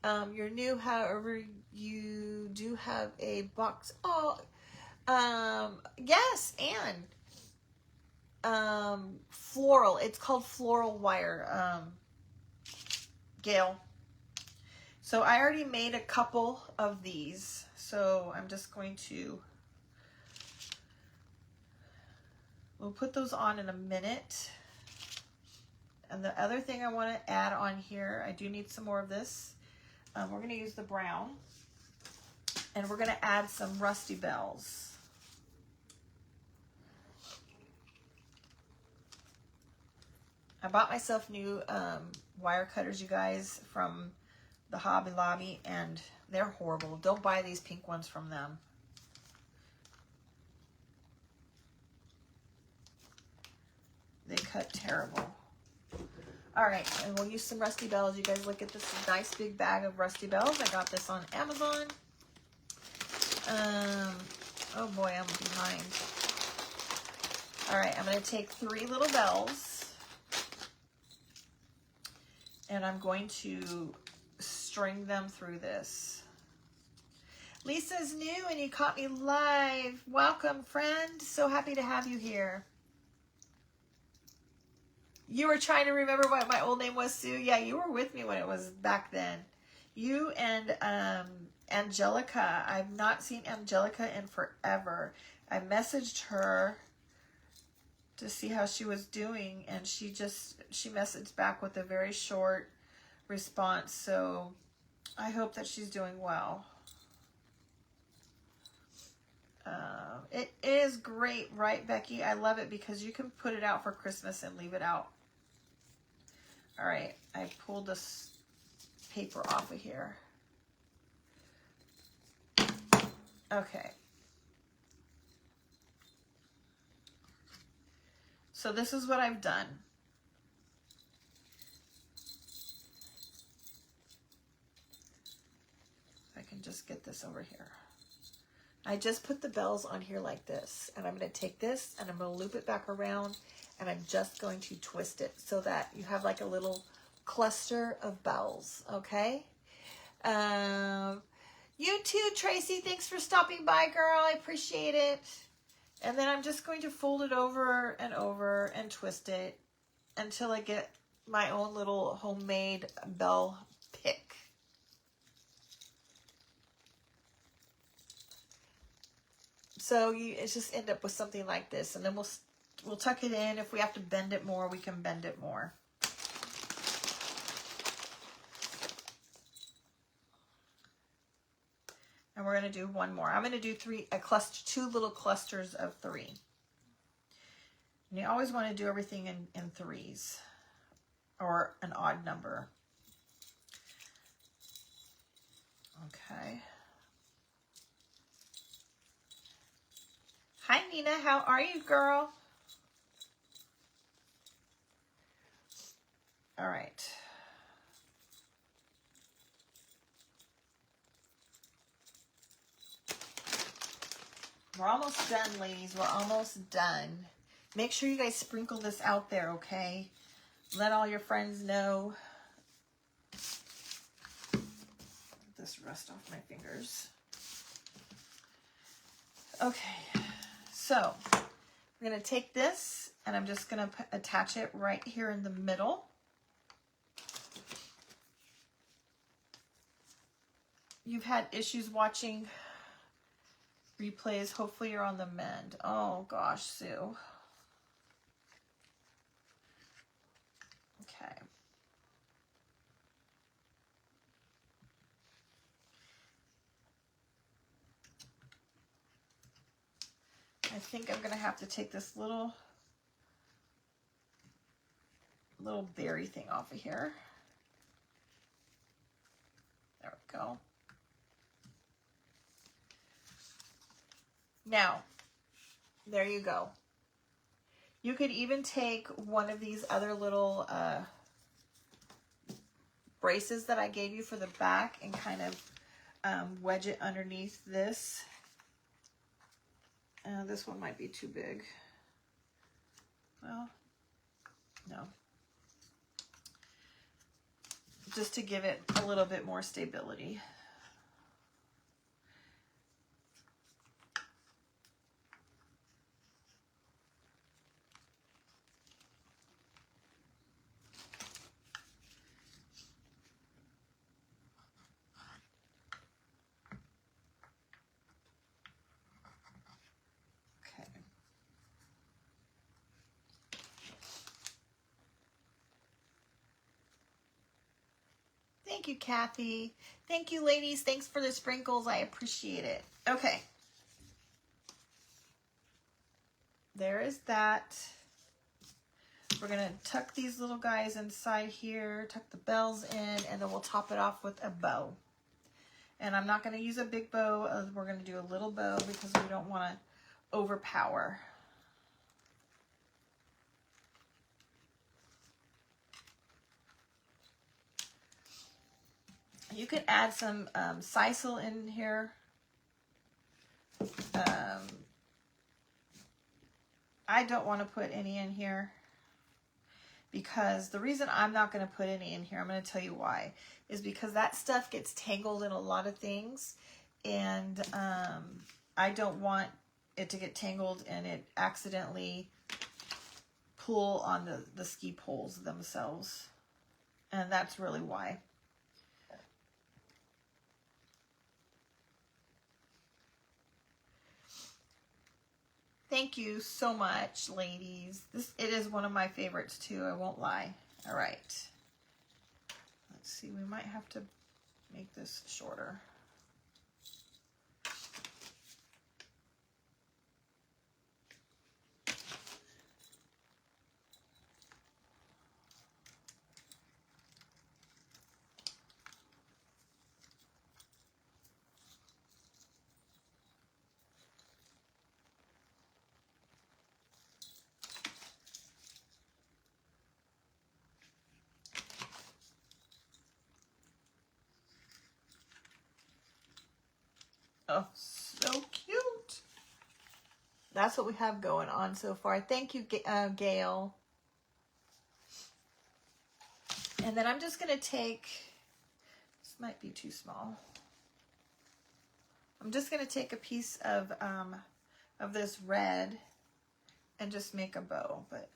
You're new, however, you do have a box. Oh, yes, and floral. It's called floral wire, Gail. So I already made a couple of these. So I'm just going to, we'll put those on in a minute. And the other thing I want to add on here, I do need some more of this. We're going to use the brown. And we're going to add some Rusty Bells. I bought myself new wire cutters, you guys, from the Hobby Lobby, and they're horrible. Don't buy these pink ones from them. They cut terrible. All right, and we'll use some Rusty Bells. You guys look at this nice big bag of Rusty Bells. I got this on Amazon. Oh boy, I'm behind. All right, I'm going to take 3 little bells, and I'm going to string them through this. Lisa's new and you caught me live. Welcome, friend. So happy to have you here. You were trying to remember what my old name was, Sue. Yeah, you were with me when it was back then. You and Angelica. I've not seen Angelica in forever. I messaged her to see how she was doing, and she messaged back with a very short response. So I hope that she's doing well. It is great, right, Becky? I love it because you can put it out for Christmas and leave it out. All right, I pulled this paper off of here. Okay. So this is what I've done. If I can just get this over here. I just put the bells on here like this, and I'm going to take this and I'm going to loop it back around, and I'm just going to twist it so that you have like a little cluster of bells, okay? You too, Tracy. Thanks for stopping by, girl. I appreciate it. And then I'm just going to fold it over and twist it until I get my own little homemade bell pick. So it's just end up with something like this, and then we'll tuck it in. If we have to bend it more, we can bend it more. And we're going to do one more. I'm going to do 2 little clusters of 3. And you always want to do everything in 3s or an odd number. Okay. Hi, Nina. How are you, girl? All right. We're almost done, ladies. We're almost done. Make sure you guys sprinkle this out there, okay? Let all your friends know. Let this rust off my fingers. Okay. So, I'm going to take this, and I'm just going to attach it right here in the middle. You've had issues watching replays. Hopefully you're on the mend. Oh, gosh, Sue. Okay. I think I'm going to have to take this little berry thing off of here. There we go. Now, there you go. You could even take one of these other little braces that I gave you for the back and kind of wedge it underneath this. This one might be too big. Well, no. Just to give it a little bit more stability. Thank you, Kathy. Thank you, ladies. Thanks for the sprinkles. I appreciate it. Okay. There is that. We're going to tuck these little guys inside here, tuck the bells in, and then we'll top it off with a bow. And I'm not going to use a big bow. We're going to do a little bow because we don't want to overpower. You can add some sisal in here. I don't want to put any in here because the reason I'm not going to put any in here, I'm going to tell you why, is because that stuff gets tangled in a lot of things, and I don't want it to get tangled and it accidentally pull on the ski poles themselves, and that's really why. Thank you so much, ladies. It is one of my favorites too, I won't lie. All right. Let's see, we might have to make this shorter. Oh, so cute. That's what we have going on so far. Thank you, Gail. And then I'm just going to take, this might be too small. I'm just going to take a piece of this red and just make a bow, but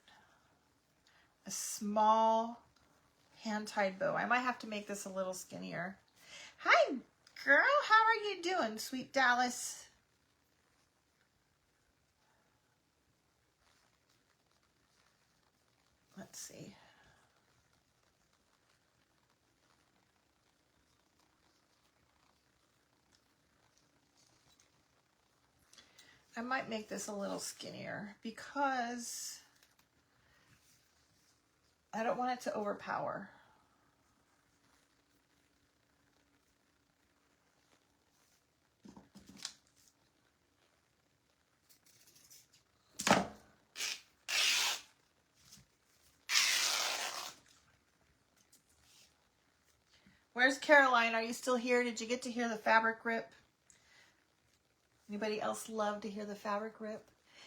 a small hand-tied bow. I might have to make this a little skinnier. Hi, girl. How are you doing, sweet Dallas? Let's see. I might make this a little skinnier because I don't want it to overpower. Where's Caroline? Are you still here? Did you get to hear the fabric rip? Anybody else love to hear the fabric rip?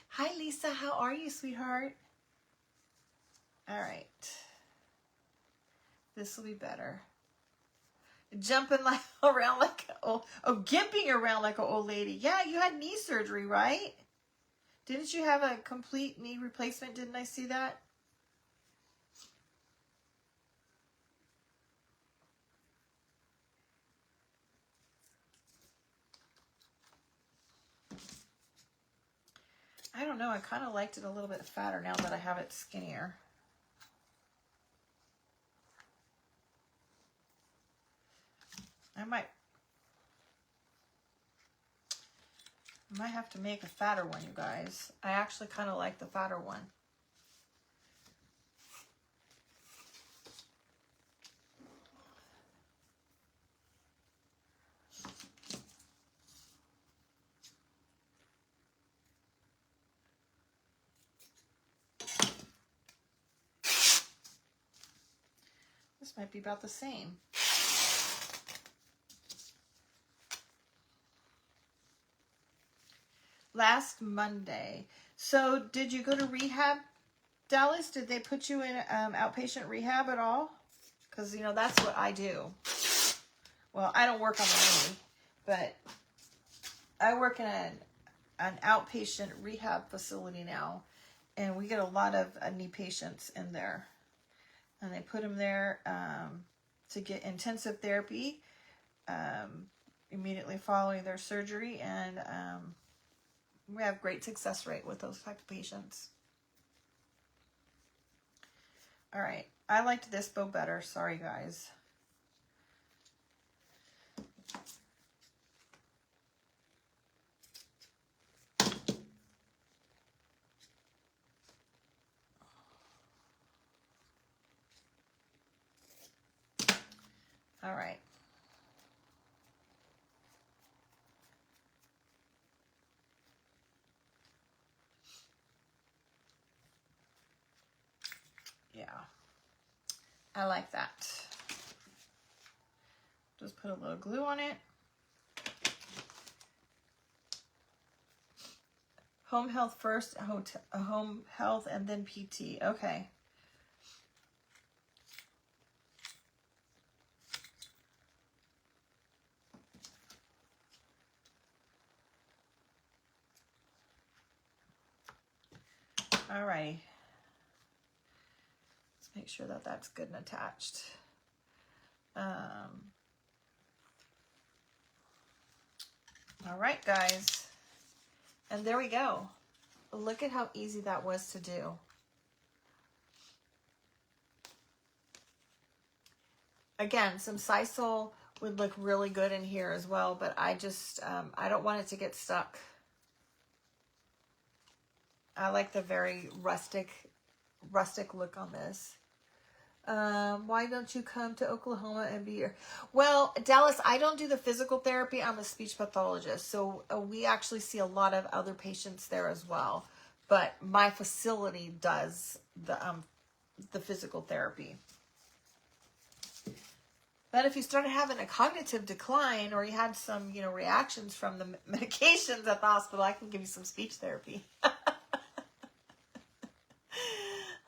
Hi, Lisa. How are you, sweetheart? All right. This will be better. Jumping like around like, gimping around like an old lady. Yeah, you had knee surgery, right? Didn't you have a complete knee replacement? Didn't I see that? I don't know. I kind of liked it a little bit fatter now that I have it skinnier. I might have to make a fatter one, you guys. I actually kind of like the fatter one. This might be about the same. Last Monday. So did you go to rehab, Dallas? Did they put you in outpatient rehab at all? Because, you know, that's what I do. Well, I don't work on the knee, but I work in an outpatient rehab facility now, and we get a lot of knee patients in there. And they put them there to get intensive therapy immediately following their surgery, and we have great success rate with those type of patients. All right, I liked this bow better. Sorry, guys. All right. Yeah, I like that. Just put a little glue on it. Home health first, home health, and then PT. Okay. All right. Let's make sure that that's good and attached. All right, guys. And there we go. Look at how easy that was to do. Again, some sisal would look really good in here as well, but I just, I don't want it to get stuck. I like the very rustic look on this. Why don't you come to Oklahoma and be here? Well, Dallas, I don't do the physical therapy. I'm a speech pathologist. So we actually see a lot of other patients there as well. But my facility does the physical therapy. But if you started having a cognitive decline or you had some, reactions from the medications at the hospital, I can give you some speech therapy.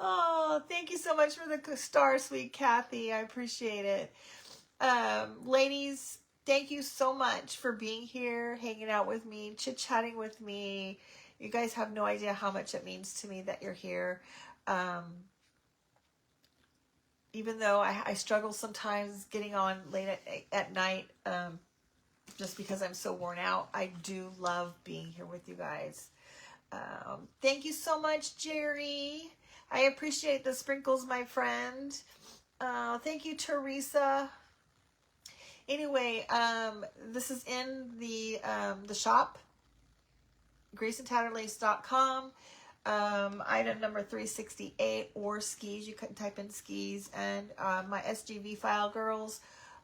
Oh, thank you so much for the star, sweet Kathy. I appreciate it. Ladies, thank you so much for being here, hanging out with me, chit-chatting with me. You guys have no idea how much it means to me that you're here. Even though I struggle sometimes getting on late at night, just because I'm so worn out, I do love being here with you guys. Thank you so much, Jerry. I appreciate the sprinkles, my friend. Thank you, Teresa. Anyway, this is in the shop, graceandtatterlace.com. Item number 368, or skis. You can type in skis. And my SGV file, girls,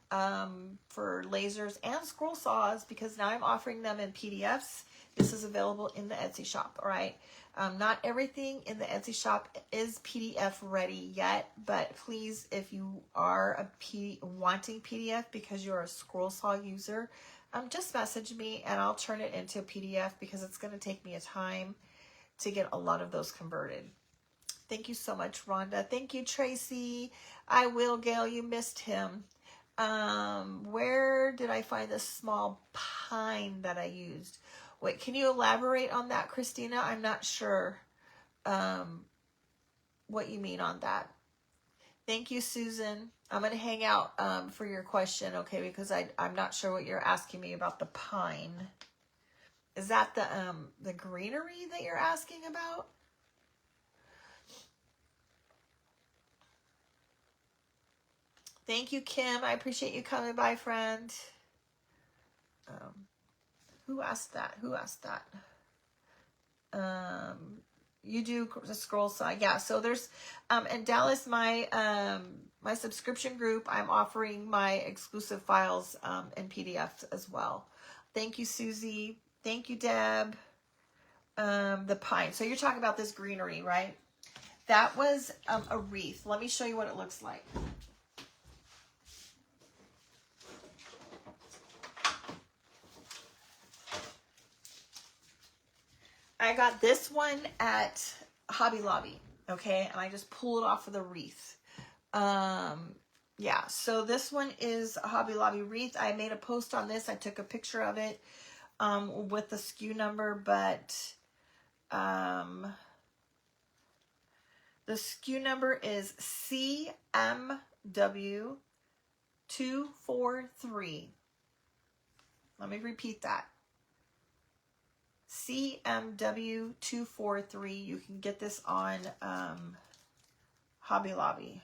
for lasers and scroll saws, because now I'm offering them in PDFs. This is available in the Etsy shop, all right? Not everything in the Etsy shop is PDF ready yet, but please, if you are wanting PDF because you're a scroll saw user, just message me and I'll turn it into a PDF, because it's going to take me a time to get a lot of those converted. Thank you so much, Rhonda. Thank you, Tracy. I will, Gail. You missed him. Where did I find this small pine that I used? Wait, can you elaborate on that, Christina? I'm not sure what you mean on that. Thank you, Susan. I'm going to hang out for your question, okay, because I'm not sure what you're asking me about the pine. Is that the greenery that you're asking about? Thank you, Kim. I appreciate you coming by, friend. Who asked that? You do the scroll saw. Yeah, so there's in Dallas, my my subscription group, I'm offering my exclusive files in PDFs as well. Thank you, Susie. Thank you, Deb. The pine. So you're talking about this greenery, right? That was a wreath. Let me show you what it looks like. I got this one at Hobby Lobby, okay? And I just pull it off of the wreath. Yeah, so this one is a Hobby Lobby wreath. I made a post on this. I took a picture of it with the SKU number, but the SKU number is CMW243. Let me repeat that. CMW243. You can get this on Hobby Lobby.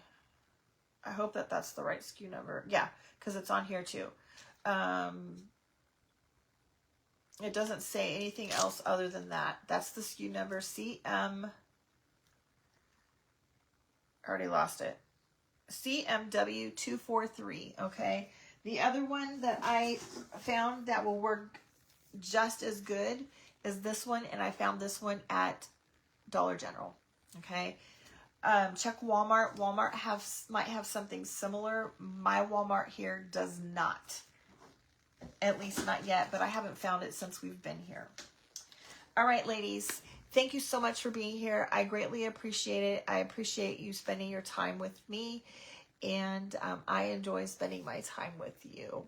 I hope that that's the right SKU number. Yeah, because it's on here too. It doesn't say anything else other than that. That's the SKU number, CM. I already lost it. CMW243, okay? The other one that I found that will work just as good is this one, and I found this one at Dollar General, okay? check Walmart. Walmart might have something similar. My Walmart here does not. At least not yet, but I haven't found it since we've been here. All right, ladies. Thank you so much for being here. I greatly appreciate it. I appreciate you spending your time with me. And I enjoy spending my time with you.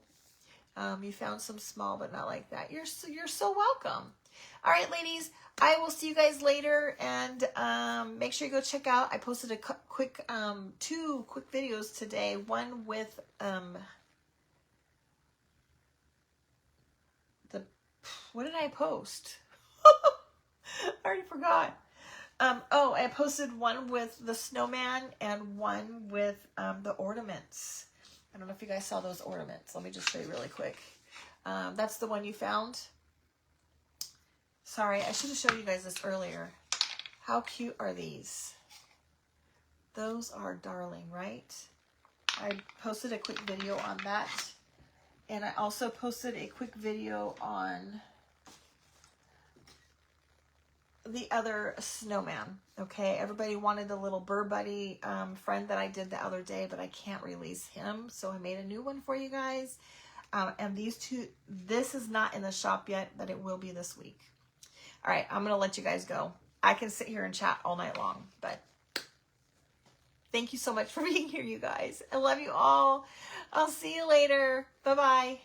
You found some small, but not like that. You're so welcome. All right, ladies. I will see you guys later, and make sure you go check out. I posted a quick, 2 quick videos today. One with what did I post? I already forgot. I posted one with the snowman and one with the ornaments. I don't know if you guys saw those ornaments. Let me just show you really quick. That's the one you found. Sorry, I should have shown you guys this earlier. How cute are these? Those are darling, right? I posted a quick video on that. And I also posted a quick video on the other snowman. Okay, everybody wanted the little Burr Buddy friend that I did the other day, but I can't release him. So I made a new one for you guys. And these 2, this is not in the shop yet, but it will be this week. All right, I'm going to let you guys go. I can sit here and chat all night long, but thank you so much for being here, you guys. I love you all. I'll see you later. Bye-bye.